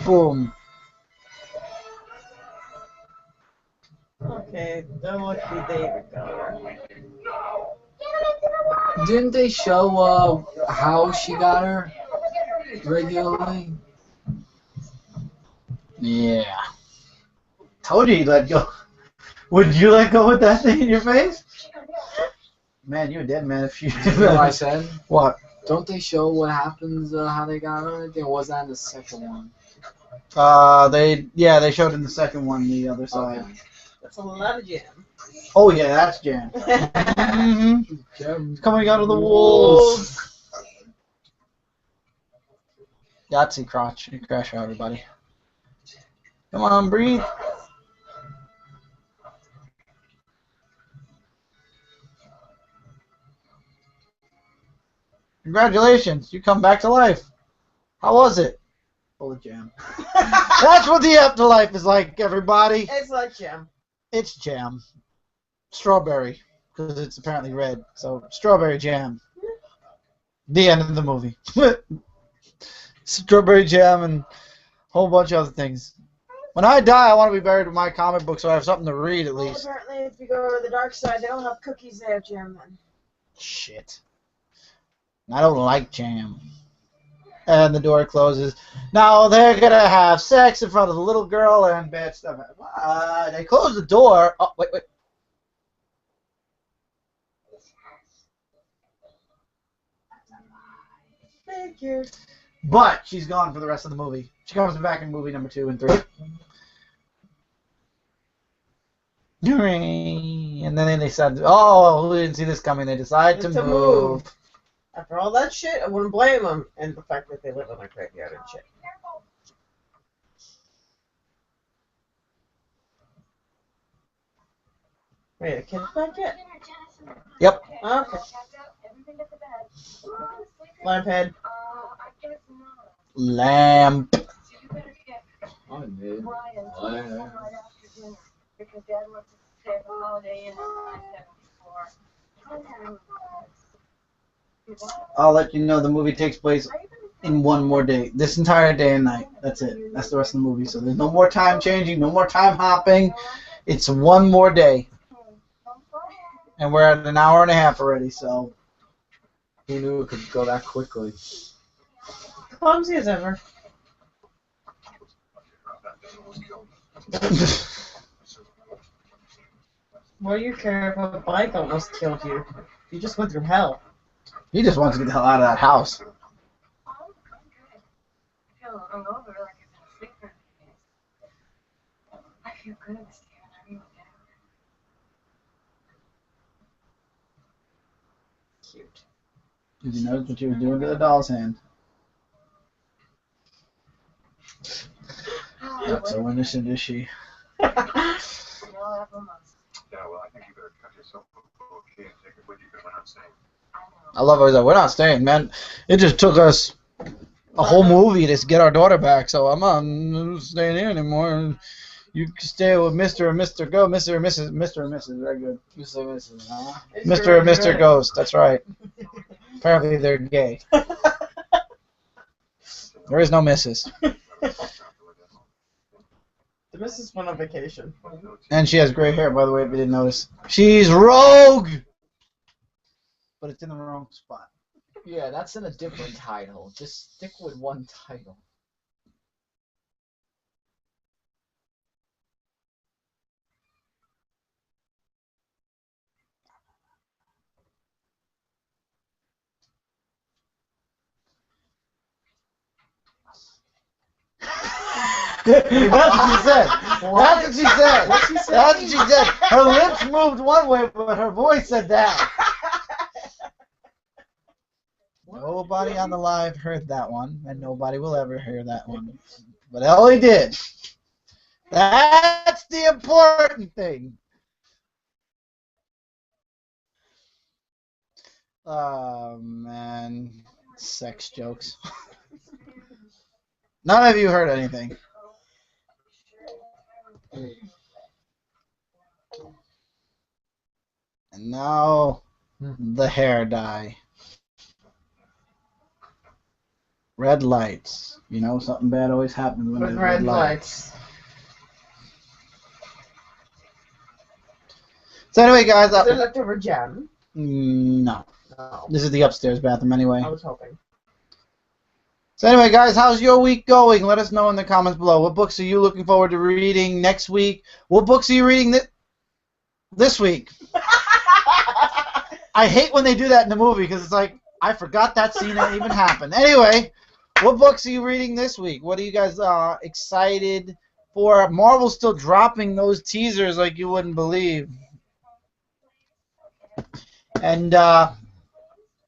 Boom. Okay, don't look be David go. No! Didn't they show how she got her regularly? Yeah. Told you he'd let go. Would you let go with that thing in your face? Man, you're a dead man if you You know what I said? What? Don't they show what happens, how they got her? I think it was that in the second one. They showed in the second one the other side. Okay. That's a lot of jam. Oh yeah, that's jam. Mm-hmm. It's coming out of the walls. Yahtzee crotch. You crash out, everybody. Come on, breathe. Congratulations, you come back to life. How was it? Full of jam. That's what the afterlife is like, everybody. It's like jam. It's jam. Strawberry, because it's apparently red. So, strawberry jam. The end of the movie. Strawberry jam and a whole bunch of other things. When I die, I want to be buried with my comic book so I have something to read at Well, least. apparently, if you go to the dark side, they don't have cookies, they have jam then. Shit. I don't like jam. And the door closes. Now they're going to have sex in front of the little girl and bad stuff. They close the door. Oh, wait. Figure. But she's gone for the rest of the movie. She comes back in movie number 2 and 3. And then they said, oh, we didn't see this coming. They decide to move. After all that shit, I wouldn't blame them. And the fact that they live in a graveyard and shit. Wait, the kid's back yet? Yep. Okay. Lamp head. Lamp. I did. Because Dad wants to stay for the holiday and I said before. I'll let you know the movie takes place in one more day. This entire day and night. That's it. That's the rest of the movie. So there's no more time changing, no more time hopping. It's one more day. And we're at an hour and a half already, so. Who knew it could go that quickly? Clumsy as ever. What do you care if a bike almost killed you? You just went through hell. He just wants to get the hell out of that house. I feel hungover, like I've been asleep for a few days. I feel good, Stephen. I really do. Cute. Did you notice what you were doing to the doll's hand? Not so innocent, is she? Yeah, well, I think you better cut yourself a and take it with you because we're not staying. I love how he's like, we're not staying, man. It just took us a whole movie to get our daughter back, so I'm not staying here anymore. You can stay with Mr. and Mr. Go, Mr. and Mrs. Mr. and Mrs. Very good. Mr. and Mrs. Huh? Mr. and Mr. Ghost. That's right. Apparently they're gay. There is no Mrs. The missus went on vacation. And she has gray hair, by the way, if you didn't notice. She's rogue! But it's in the wrong spot. Yeah, that's in a different title. Just stick with one title. That's what she said. That's what she said. What'd she say? That's what she said. Her lips moved one way, but her voice said that. Nobody on the live heard that one, and nobody will ever hear that one. But Ellie did. That's the important thing. Oh, man. Sex jokes. None of you heard anything. And now, the hair dye. Red lights. You know, something bad always happens when With there's red lights. So anyway, guys, Is there leftover jam? no. No. This is the upstairs bathroom anyway. I was hoping. So anyway, guys, how's your week going? Let us know in the comments below. What books are you looking forward to reading next week? What books are you reading this week? I hate when they do that in the movie because it's like, I forgot that scene even happened. Anyway, what books are you reading this week? What are you guys excited for? Marvel's still dropping those teasers like you wouldn't believe. And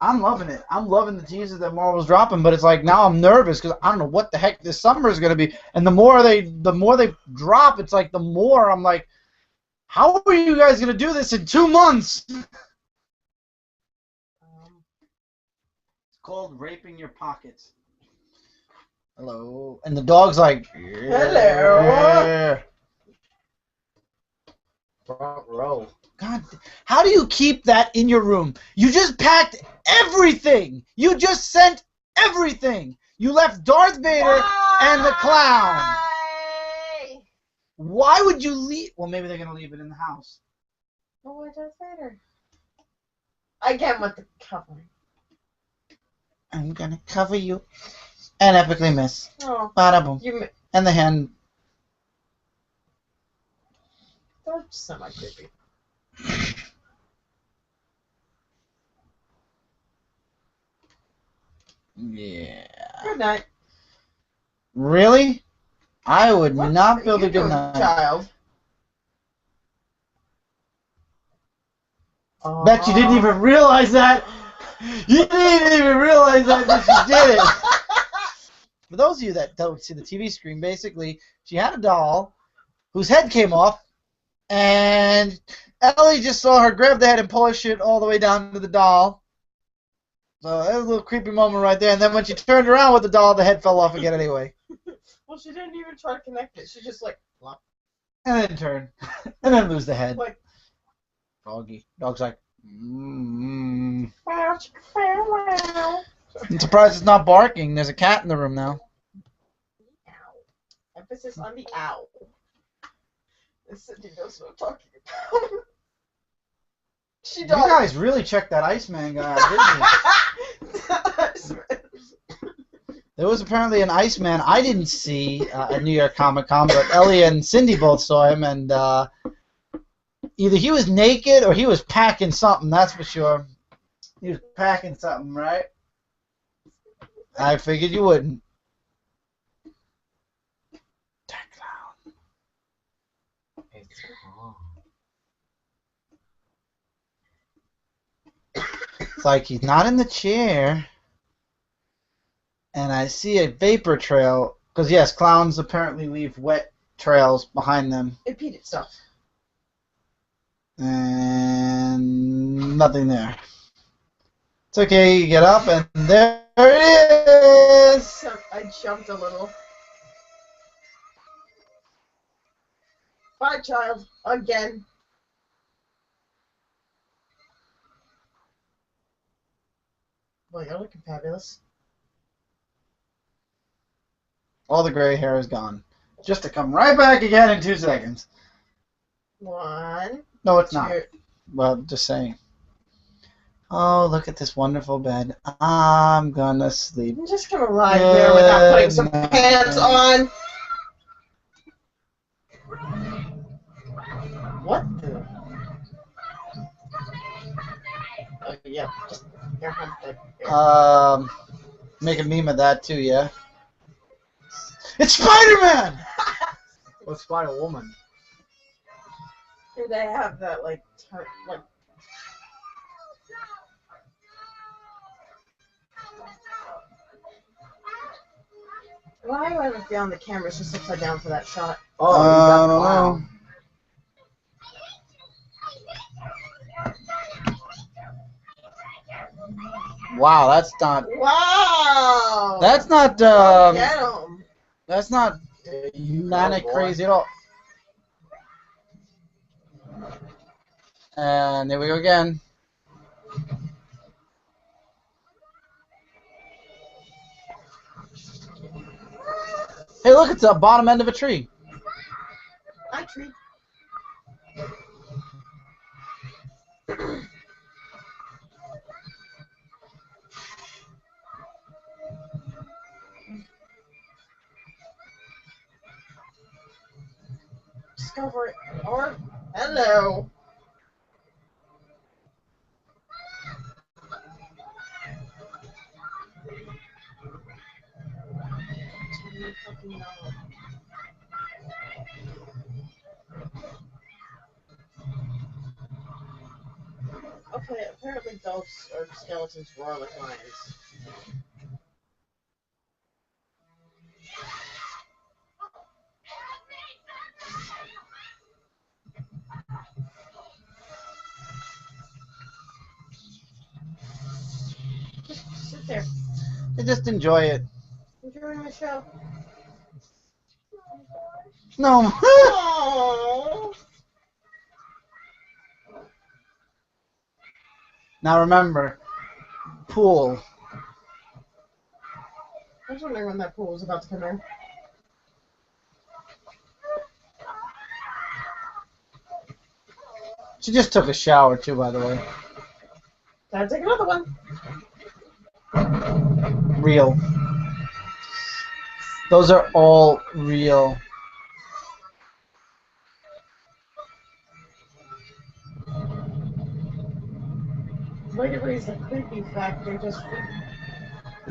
I'm loving it. I'm loving the teasers that Marvel's dropping, but it's like now I'm nervous because I don't know what the heck this summer is going to be. And the more they drop, it's like the more I'm like, how are you guys going to do this in 2 months? It's called raping your pockets. Hello. And the dog's like, Hello. Front row. God, how do you keep that in your room? You just packed everything. You just sent everything. You left Darth Vader and the clown. Why would you leave? Well, maybe they're going to leave it in the house. Oh, why Darth Vader? Again with the covering. I'm going to cover you. And epically miss. Oh. Bada boom. And the hand. That's semi-creepy. Yeah. Good night. Really? I would What not are build you a good doing, night. child? Bet you didn't even realize that. You didn't even realize that she did it. For those of you that don't see the TV screen, basically, she had a doll whose head came off, and Ellie just saw her grab the head and push it all the way down to the doll. So that was a little creepy moment right there. And then when she turned around with the doll, the head fell off again anyway. Well, she didn't even try to connect it. She just like flop. And then turn. And then lose the head. Like, Doggy. Dog's like, mm. wow. I'm surprised it's not barking. There's a cat in the room now. Ow. Emphasis on the owl. Cindy knows what I'm talking about. She You does. guys really checked that Iceman guy out, didn't you? There was apparently an Iceman I didn't see at New York Comic Con, but Ellie and Cindy both saw him, and either he was naked or he was packing something, that's for sure. He was packing something, right? I figured you wouldn't. That clown. It's like he's not in the chair. And I see a vapor trail. Because, yes, clowns apparently leave wet trails behind them. It peed itself. And nothing there. It's okay, you get up, and there it is! So I jumped a little. Bye, child. Again. Well, you're looking fabulous. All the gray hair is gone. Just to come right back again in 2 seconds. 1, No, it's not. 2. Well, just saying. Oh, look at this wonderful bed. I'm gonna sleep. I'm just gonna lie there without putting some Good pants night. on. What the? Oh, yeah. Just your hand there. Make a meme of that too, yeah? It's Spider-Man! Or Spider-Woman. Do they have that, like, like... Why do I have a feeling the camera's just upside down for that shot? Oh, you I got the don't clown. know. Wow, that's not. Wow! That's not. Get him! That's not manic crazy at all. And there we go again. Hey, look, it's the bottom end of a tree. Hi, tree. Just go for it. Or, hello. Okay, apparently ghosts or skeletons roar like lions. Just sit there. I just enjoy it. Enjoying the show. No. Oh. Now remember, pool. I was wondering when that pool was about to come in. She just took a shower too, by the way. Time to take another one. Real. Those are all real. Way to raise the creepy factor just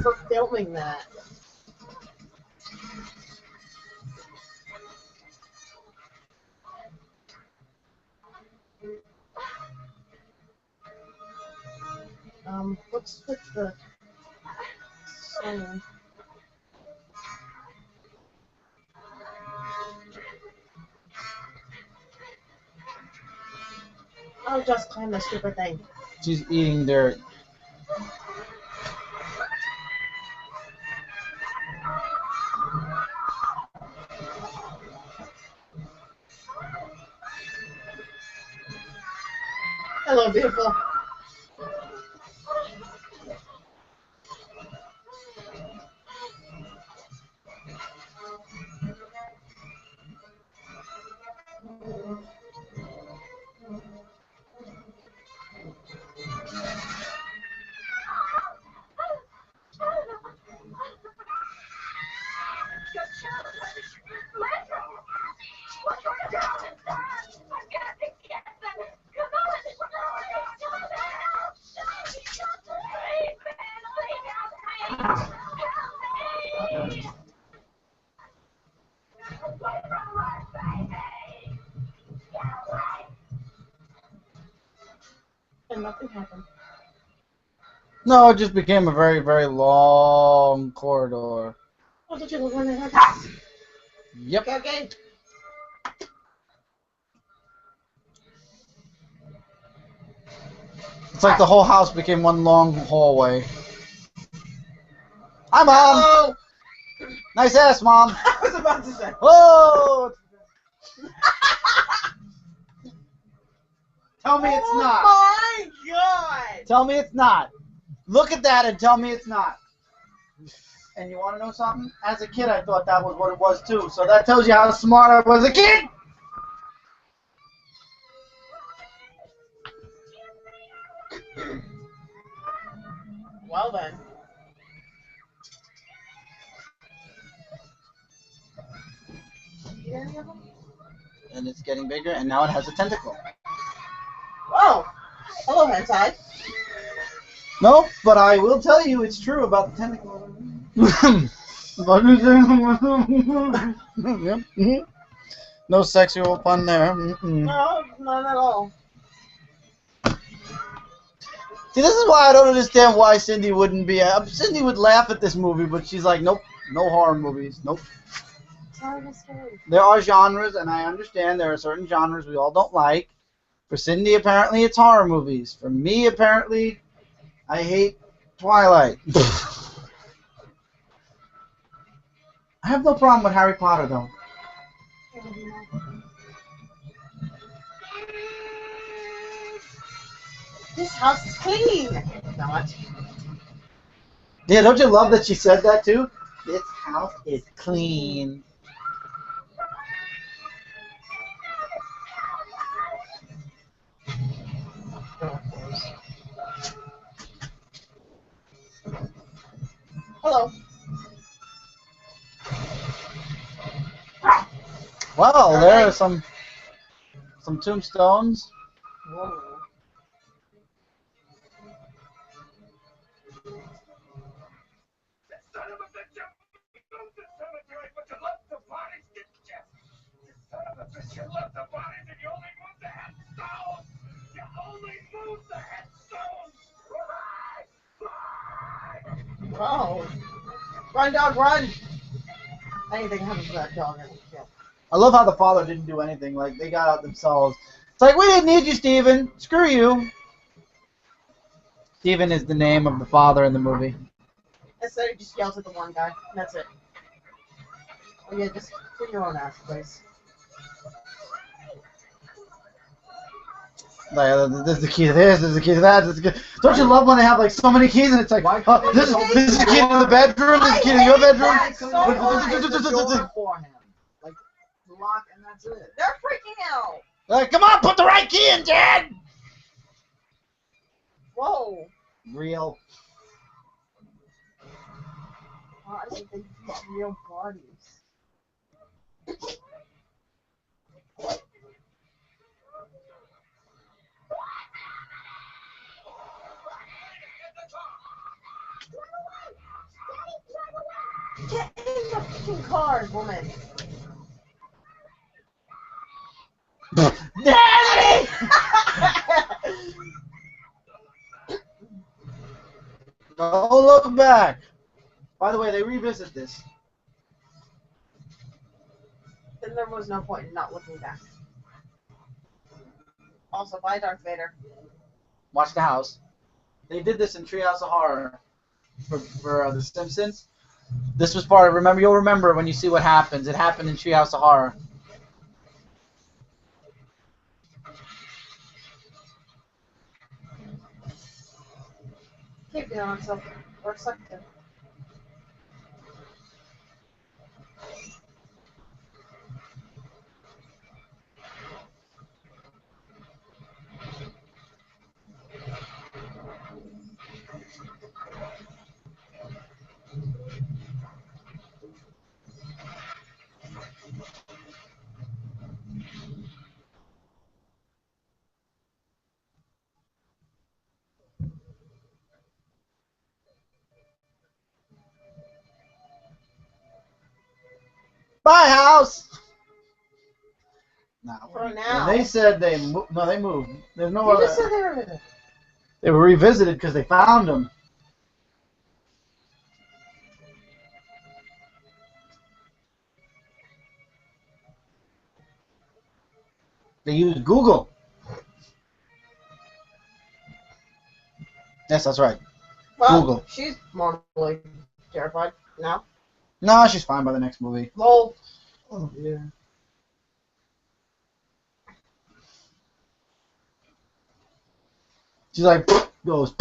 for filming that. Let's switch the song. I'll just climb the stupid thing. She's eating dirt. Hello, beautiful. And nothing happened. No, it just became a very, very long corridor. Oh, did you look when it happened? Yep. Okay. It's like the whole house became one long hallway. Hi, Mom! Oh! Nice ass, Mom! I was about to say. Whoa! Tell me it's not. Oh my god! Tell me it's not. Look at that and tell me it's not. And you want to know something? As a kid, I thought that was what it was too. So that tells you how smart I was as a kid. Well then. And it's getting bigger, and now it has a tentacle. Whoa! Hello, hentai. No, but I will tell you it's true about the tentacle. Yep. Mhm. No sexual pun there. Mm-mm. No, not at all. See, this is why I don't understand why Cindy wouldn't be. Cindy would laugh at this movie, but she's like, nope, no horror movies. Nope. There are genres, and I understand there are certain genres we all don't like. For Cindy, apparently, it's horror movies. For me, apparently, I hate Twilight. I have no problem with Harry Potter, though. This house is clean. Not. Yeah, don't you love that she said that, too? This house is clean. Hello. Well, there are some some tombstones. Whoa. That son of a bitch, you moved the cemetery, but you left the bodies, didn't you? You son of a bitch, you left the bodies and you only moved the headstones! You only moved the headstones! Why? Oh. Run, dog, run! Anything happens to that dog, I will kill. I love how the father didn't do anything. Like, they got out themselves. It's like, we didn't need you, Steven. Screw you. Steven is the name of the father in the movie. Instead, he just yells at the one guy. That's it. Oh yeah, just put your own ass, please. Like, this is the key to this is the key to that. This is the key. Don't you love when they have like so many keys and it's like, this is the key to the bedroom, this is the key to your bedroom. So the door for him. Like, lock and that's it. They're freaking out! Like, come on, put the right key in, Dad! Whoa! Real. Why is it they got real bodies? Get in the fucking car, woman! Daddy! Don't look back. By the way, they revisit this. Then there was no point in not looking back. Also, bye, Darth Vader. Watch the house. They did this in Treehouse of Horror for The Simpsons. This was part of, remember, you'll remember when you see what happens. It happened in Treehouse of Horror. Keep doing himself. Or something. Bye, house! No. For now. They said they moved. No, they moved. There's no You other. just said they were in it. They were revisited because they found them. They used Google. Yes, that's right. Well, Google. she's normally terrified now. No, she's fine by the next movie. Lol. Yeah. She's like, ghost.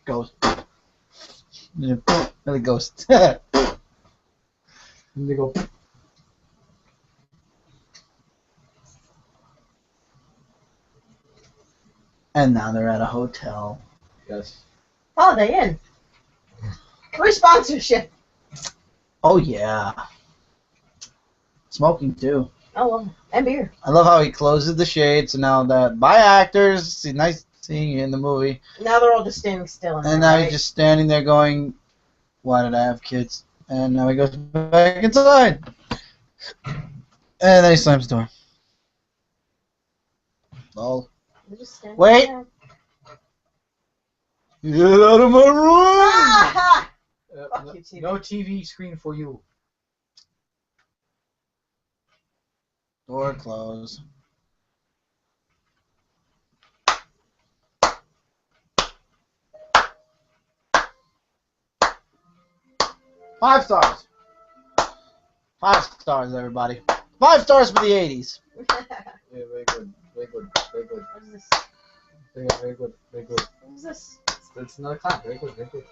Ghost. Really ghost. And they go, And now they're at a hotel. yes. Holiday Inn. Free sponsorship. Oh, yeah. Smoking, too. Oh, well. And beer. I love how he closes the shade, so now that, bye, actors. Nice seeing you in the movie. Now they're all just standing still. In And there, now right? he's just standing there going, why did I have kids? And now he goes back inside. And then he slams the door. Lol. They're just standing Wait. there. Get out of my room! Ah! Fuck No, you, TV. no TV screen for you. Door closed. Five stars. 5 stars, everybody. 5 stars for the 80s. Yeah, very good. Very good. Very good. What is this? Very good. Very good. Very good. What is this? It's another clap. Very good. Very good.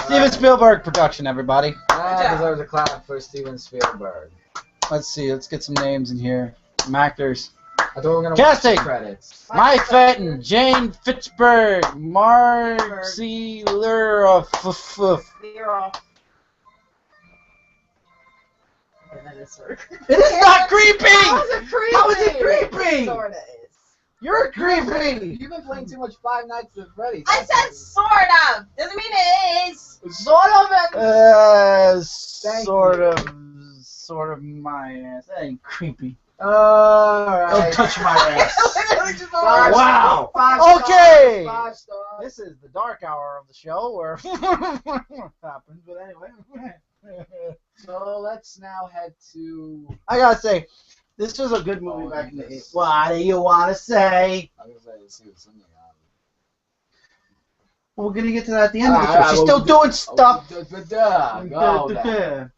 Steven Spielberg production, everybody. That deserves a clap for Steven Spielberg. Let's see. Let's get some names in here. Some actors. I thought we were gonna Casting. watch the credits. Mike Fenton, Jane Fitchburg, Marcy Lura, You're off. Okay, that is sort of creepy. It is not creepy! How is it creepy? How is it creepy? Sort of is. You're creepy! You've been playing too much Five Nights at Freddy's. I said sort of. Doesn't mean it is. Sort of and... Sort of my ass. That ain't creepy. Alright. Don't touch my ass. Literally just Five- Wow. Five Okay. Stars, 5 stars. This is the dark hour of the show where what happens, but anyway. So let's now head to... I gotta say, this was a good movie back in the 80s. What do you want to say? I was going to say, let's see what's in the We're gonna get to that at the end of the show. She's still doing stuff. Go then.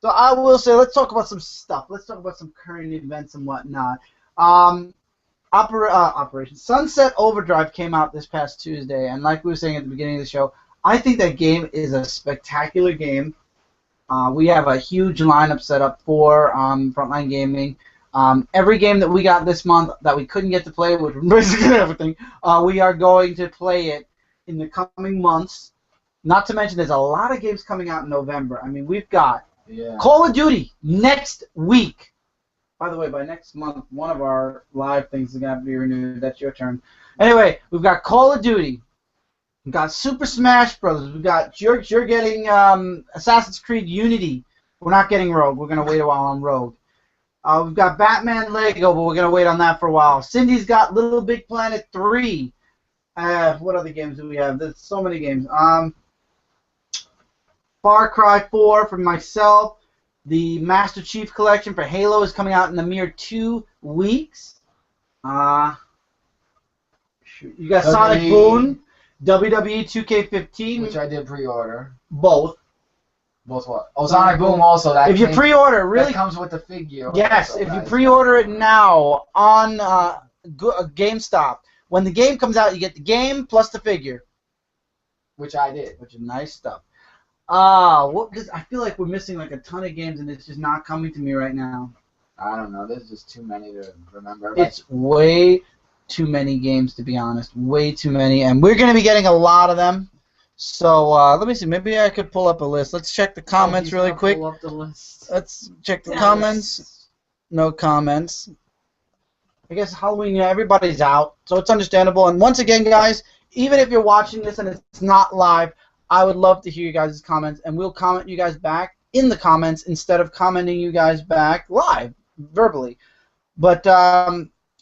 So I will say, let's talk about some stuff. Let's talk about some current events and whatnot. Operation Sunset Overdrive came out this past Tuesday, and like we were saying at the beginning of the show, I think that game is a spectacular game. We have a huge lineup set up for Frontline Gaming. Every game that we got this month that we couldn't get to play, which was basically everything, we are going to play it in the coming months. Not to mention, there's a lot of games coming out in November. I mean, we've got Call of Duty next week. By the way, by next month, one of our live things is going to have to be renewed. That's your turn. Anyway, we've got Call of Duty. We've got Super Smash Brothers. We've got you're getting Assassin's Creed Unity. We're not getting Rogue. We're going to wait a while on Rogue. We've got Batman Lego, but we're going to wait on that for a while. Cindy's got Little Big Planet 3. What other games do we have? There's so many games. Far Cry 4 for myself. The Master Chief Collection for Halo is coming out in a mere 2 weeks. You got Sonic Boom, WWE 2K15. Which I did pre-order. Both. Both what? Oh, Sonic Boom also. That if you pre-order, really that comes with the figure. Yes, also, if you guys. pre-order it now on GameStop, when the game comes out, you get the game plus the figure. Which I did. Which is nice stuff. I feel like we're missing like a ton of games, and it's just not coming to me right now. I don't know. There's just too many to remember. It's way too many games, to be honest. Way too many, and we're going to be getting a lot of them. So let me see. Maybe I could pull up a list. Let's check the comments really quick. Pull up the list. Let's check the comments. No comments. I guess Halloween, everybody's out, so it's understandable. And once again, guys, even if you're watching this and it's not live, I would love to hear you guys' comments, and we'll comment you guys back in the comments instead of commenting you guys back live, verbally. But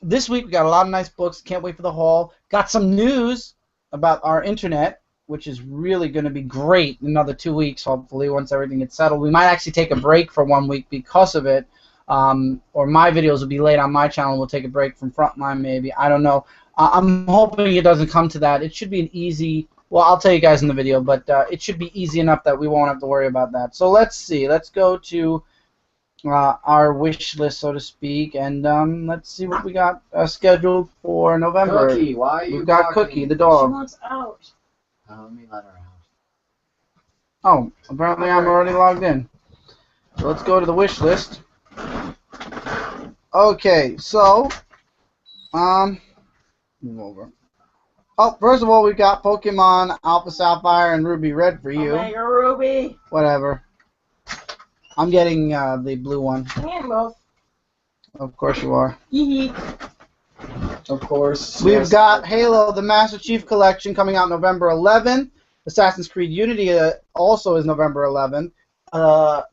this week we got a lot of nice books. Can't wait for the haul. Got some news about our internet, which is really going to be great in another 2 weeks, hopefully, once everything gets settled. We might actually take a break for 1 week because of it, or my videos will be late on my channel. We'll take a break from Frontline maybe. I don't know. I'm hoping it doesn't come to that. It should be an easy... Well, I'll tell you guys in the video, but it should be easy enough that we won't have to worry about that. So let's see. Let's go to our wish list, so to speak, and let's see what we got scheduled for November. Cookie, why are you We've got barking? Cookie, the She dog. wants out. Let me let her out. Oh, apparently I'm already logged in. So let's go to the wish list. Okay, so move over. Oh, first of all, we've got Pokemon Alpha Sapphire and Ruby Red for you. Omega Ruby. Whatever. I'm getting the blue one. And both. Of course you are. Hee Of course. We've yes. got Halo, the Master Chief Collection, coming out November 11th. Assassin's Creed Unity also is November 11th.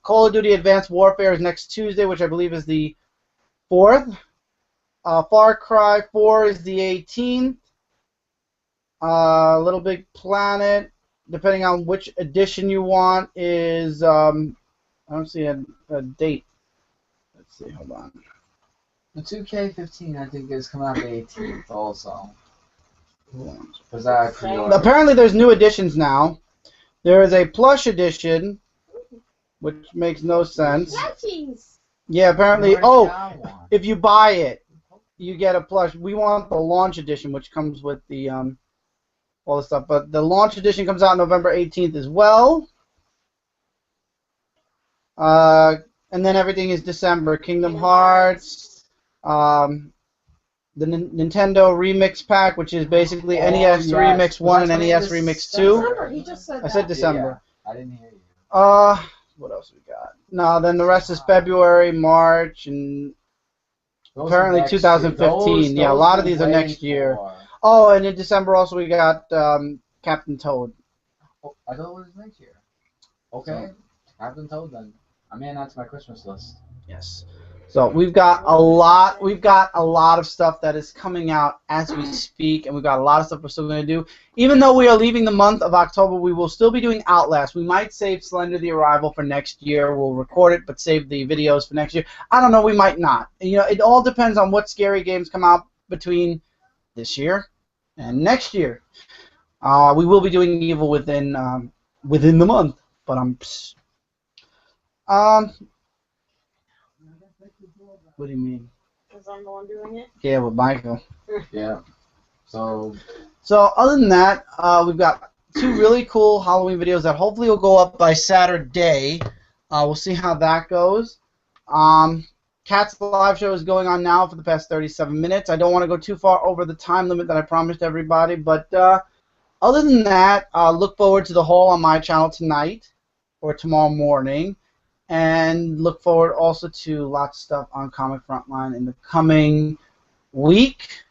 Call of Duty Advanced Warfare is next Tuesday, which I believe is the 4th. Far Cry 4 is the 18th. Little Big Planet, depending on which edition you want, is I don't see a date. Let's see, hold on. The 2K15, I think, is coming out the 18th also. Hold on. Because I pre-ordered. Apparently there's new editions now. There is a plush edition, which makes no sense. Plushies. Yeah, apparently. Already Oh, got one. if you buy it, you get a plush. We want the launch edition, which comes with the all the stuff. But the launch edition comes out November 18th as well. And then everything is December. Kingdom Hearts, the Nintendo Remix Pack, which is basically NES yes. Remix 1 and That's NES what it is. Remix 2. December, he just said I said that. December. Yeah, I didn't hear you. what else we got? No, then the rest is February, March, and Those apparently are next 2015. year. Yeah, a lot of these are next year. Oh, and in December also we got Captain Toad. Oh, I thought it was next year. Okay, Captain Toad then. I'm adding that to my Christmas list. Yes. So we've got a lot. We've got a lot of stuff that is coming out as we speak, and we've got a lot of stuff we're still going to do. Even though we are leaving the month of October, we will still be doing Outlast. We might save Slender the Arrival for next year. We'll record it, but save the videos for next year. I don't know. We might not. You know, it all depends on what scary games come out between this year and next year. We will be doing Evil Within the month, but what do you mean? Because I'm the one doing it. Yeah, with Michael. Yeah. So other than that, we've got 2 really cool Halloween videos that hopefully will go up by Saturday. We'll see how that goes. Cat's live show is going on now for the past 37 minutes. I don't want to go too far over the time limit that I promised everybody, but other than that, look forward to the haul on my channel tonight or tomorrow morning. And look forward also to lots of stuff on Comic Frontline in the coming week.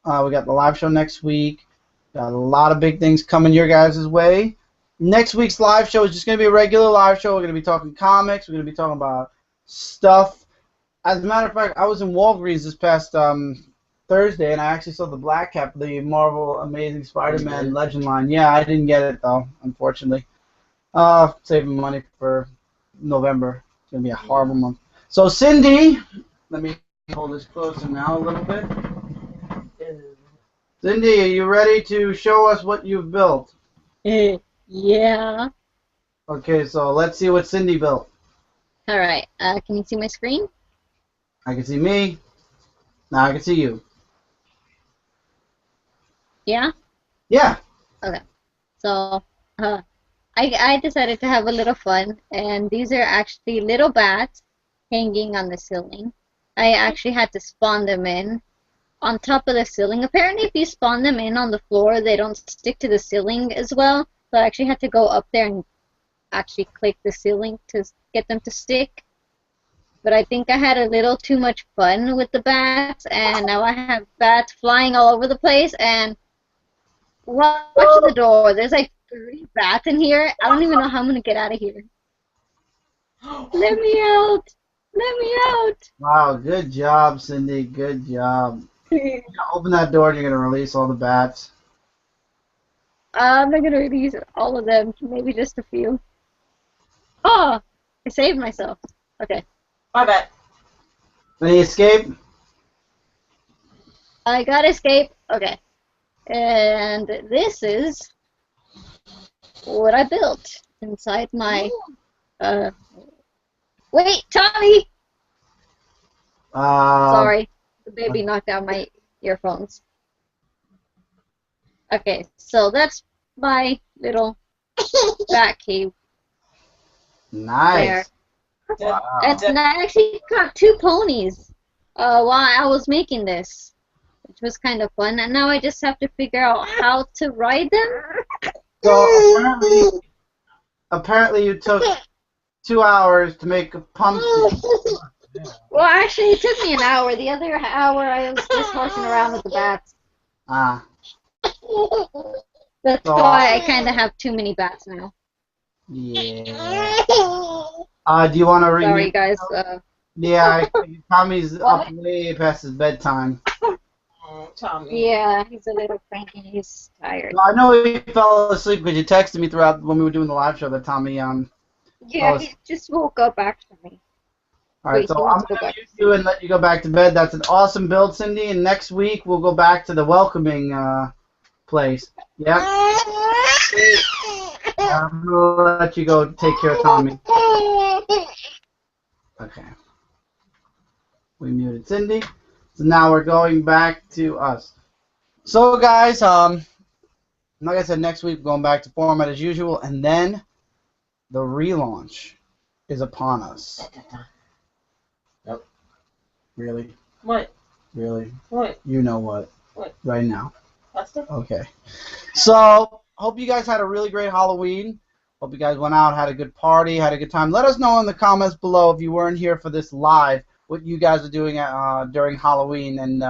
We got the live show next week. Got a lot of big things coming your guys' way. Next week's live show is just going to be a regular live show. We're going to be talking comics. We're going to be talking about stuff. As a matter of fact, I was in Walgreens this past Thursday, and I actually saw the Black Cap, the Marvel Amazing Spider-Man Legend line. Yeah, I didn't get it, though, unfortunately. Saving money for November. It's going to be a horrible month. So, Cindy, let me hold this closer now a little bit. Cindy, are you ready to show us what you've built? Yeah. Okay, so let's see what Cindy built. All right. Can you see my screen? I can see me. Now I can see you. Yeah? Yeah. Okay. So, I decided to have a little fun, and these are actually little bats hanging on the ceiling. I actually had to spawn them in on top of the ceiling. Apparently, if you spawn them in on the floor, they don't stick to the ceiling as well. So I actually had to go up there and actually click the ceiling to get them to stick. But I think I had a little too much fun with the bats, and now I have bats flying all over the place, and watch the door. There's like 3 bats in here. I don't even know how I'm going to get out of here. Let me out! Let me out! Wow, good job, Cindy. Good job. Open that door and you're going to release all the bats. I'm not going to release all of them. Maybe just a few. Oh! I saved myself. Okay. My bad. Any escape? I got escape. Okay. And this is what I built inside my... Wait, Tommy! Sorry. The baby knocked out my earphones. Okay, so that's my little bat cave. Nice. There. Wow. And I actually got 2 ponies while I was making this, which was kind of fun. And now I just have to figure out how to ride them. So apparently you took 2 hours to make a pumpkin. Well, actually, it took me an hour. The other hour, I was just horsing around with the bats. Ah. That's why I kind of have too many bats now. Yeah. Do you want to read? Sorry, guys. Yeah, Tommy's up way past his bedtime. Tommy. Yeah, he's a little cranky. He's tired. I know he fell asleep because you texted me throughout when we were doing the live show that Tommy Yeah, he just woke up actually. All right, Wait, so I'm going to mute you and let you go back to bed. That's an awesome build, Cindy. And next week we'll go back to the welcoming place. Yeah. I'm going to let you go take care of Tommy. Okay. We muted Cindy. So now we're going back to us. So guys, like I said, next week we're going back to format as usual, and then the relaunch is upon us. Yep. Really? What? Really? What? You know what? What? Right now. Pasta? Okay. So, hope you guys had a really great Halloween. Hope you guys went out, had a good party, had a good time. Let us know in the comments below if you weren't here for this live, what you guys are doing during Halloween. And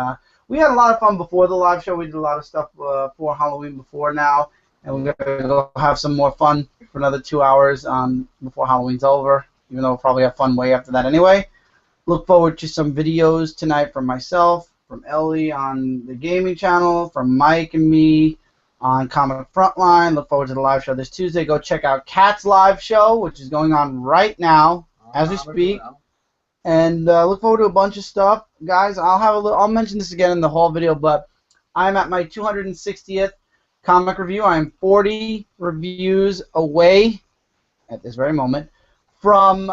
we had a lot of fun before the live show. We did a lot of stuff for Halloween before now. And we're going to go have some more fun for another 2 hours before Halloween's over, even though we'll probably have fun way after that anyway. Look forward to some videos tonight from myself, from Ellie on the gaming channel, from Mike and me on Comic Frontline. Look forward to the live show this Tuesday. Go check out Kat's live show, which is going on right now as we speak. And look forward to a bunch of stuff. Guys, I'll mention this again in the whole video, but I'm at my 260th comic review. I am 40 reviews away at this very moment from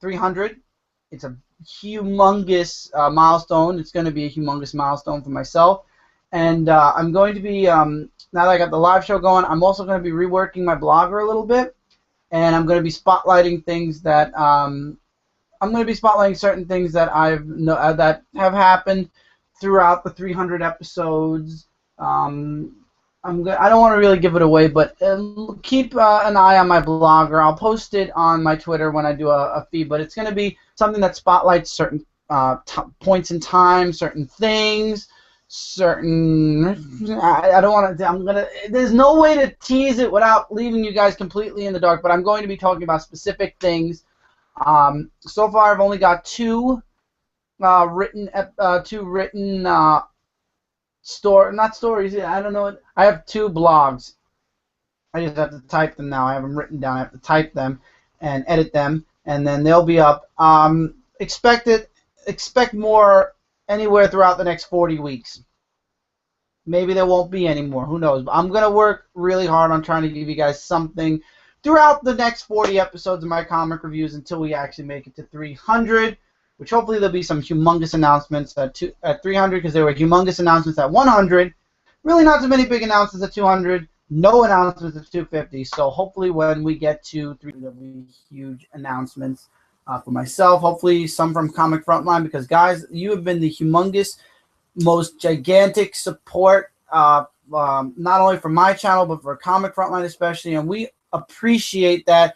300. It's a humongous milestone. It's going to be a humongous milestone for myself. And I'm going to be, now that I got the live show going, I'm also going to be reworking my blogger a little bit. And I'm going to be spotlighting things that, I'm going to be spotlighting certain things that that have happened throughout the 300 episodes. I don't want to really give it away, but keep an eye on my blogger. I'll post it on my Twitter when I do a feed, but it's going to be something that spotlights certain points in time, certain things, certain. I don't want to. There's no way to tease it without leaving you guys completely in the dark. But I'm going to be talking about specific things. So far, I've only got two written not stories. I don't know. I have 2 blogs. I just have to type them now. I have them written down. I have to type them and edit them, and then they'll be up. Expect more anywhere throughout the next 40 weeks. Maybe there won't be any more. Who knows? But I'm gonna work really hard on trying to give you guys something throughout the next 40 episodes of my comic reviews until we actually make it to 300. Which hopefully there'll be some humongous announcements at 300, because there were humongous announcements at 100. Really not too many big announcements at 200. No announcements at 250. So hopefully when we get to 300, there'll be huge announcements for myself. Hopefully some from Comic Frontline, because guys, you have been the humongous, most gigantic support, not only for my channel but for Comic Frontline especially, and we appreciate that.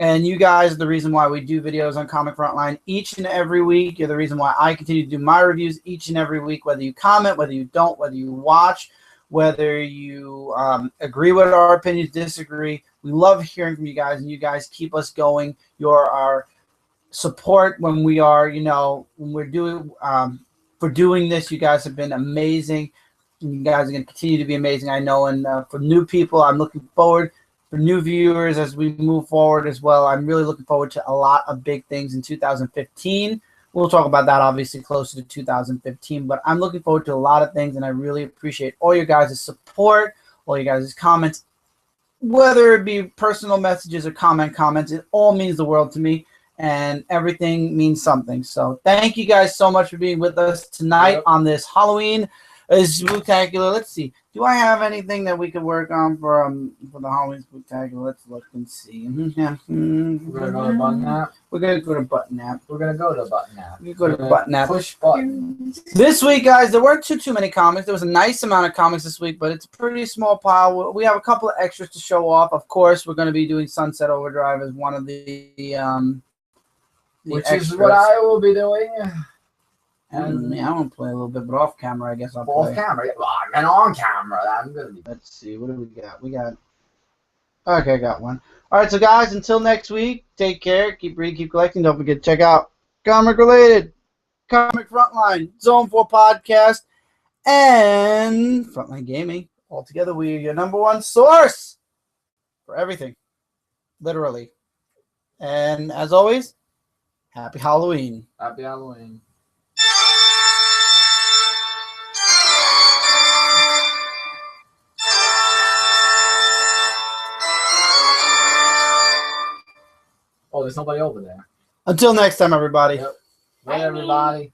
And you guys are the reason why we do videos on Comic Frontline each and every week. You're the reason why I continue to do my reviews each and every week, whether you comment, whether you don't, whether you watch, whether you agree with our opinions, disagree. We love hearing from you guys, and you guys keep us going. You're our support when we are, when we're doing, for doing this. You guys have been amazing. And you guys are going to continue to be amazing, I know. And for new people, I'm looking forward. For new viewers, as we move forward as well, I'm really looking forward to a lot of big things in 2015. We'll talk about that obviously closer to 2015, but I'm looking forward to a lot of things, and I really appreciate all your guys' support, all your guys' comments, whether it be personal messages or comments. It all means the world to me, and everything means something. So thank you guys so much for being with us tonight on this Halloween Spooktacular. Let's see. Do I have anything that we could work on for the Halloween Spooktacular? Let's look and see. We're gonna go to button app. We're gonna go to button app. We're gonna go to button app. We go to button app. Push buttons. This week, guys, there weren't too many comics. There was a nice amount of comics this week, but it's a pretty small pile. We have a couple of extras to show off. Of course, we're gonna be doing Sunset Overdrive as one of the which extras. is what I will be doing. And I want to play a little bit, but off camera, I guess I'll play. Off camera, yeah, well, and on camera. I'm gonna be. Let's see, what do we got? Okay, I got one. All right, so guys, until next week, take care, keep reading, keep collecting. Don't forget to check out Comic Related, Comic Frontline, Zone 4 Podcast, and Frontline Gaming. Altogether, we are your #1 source for everything, literally. And as always, happy Halloween. Happy Halloween. Oh, there's nobody over there. Until next time, everybody. Yep. Bye, everybody.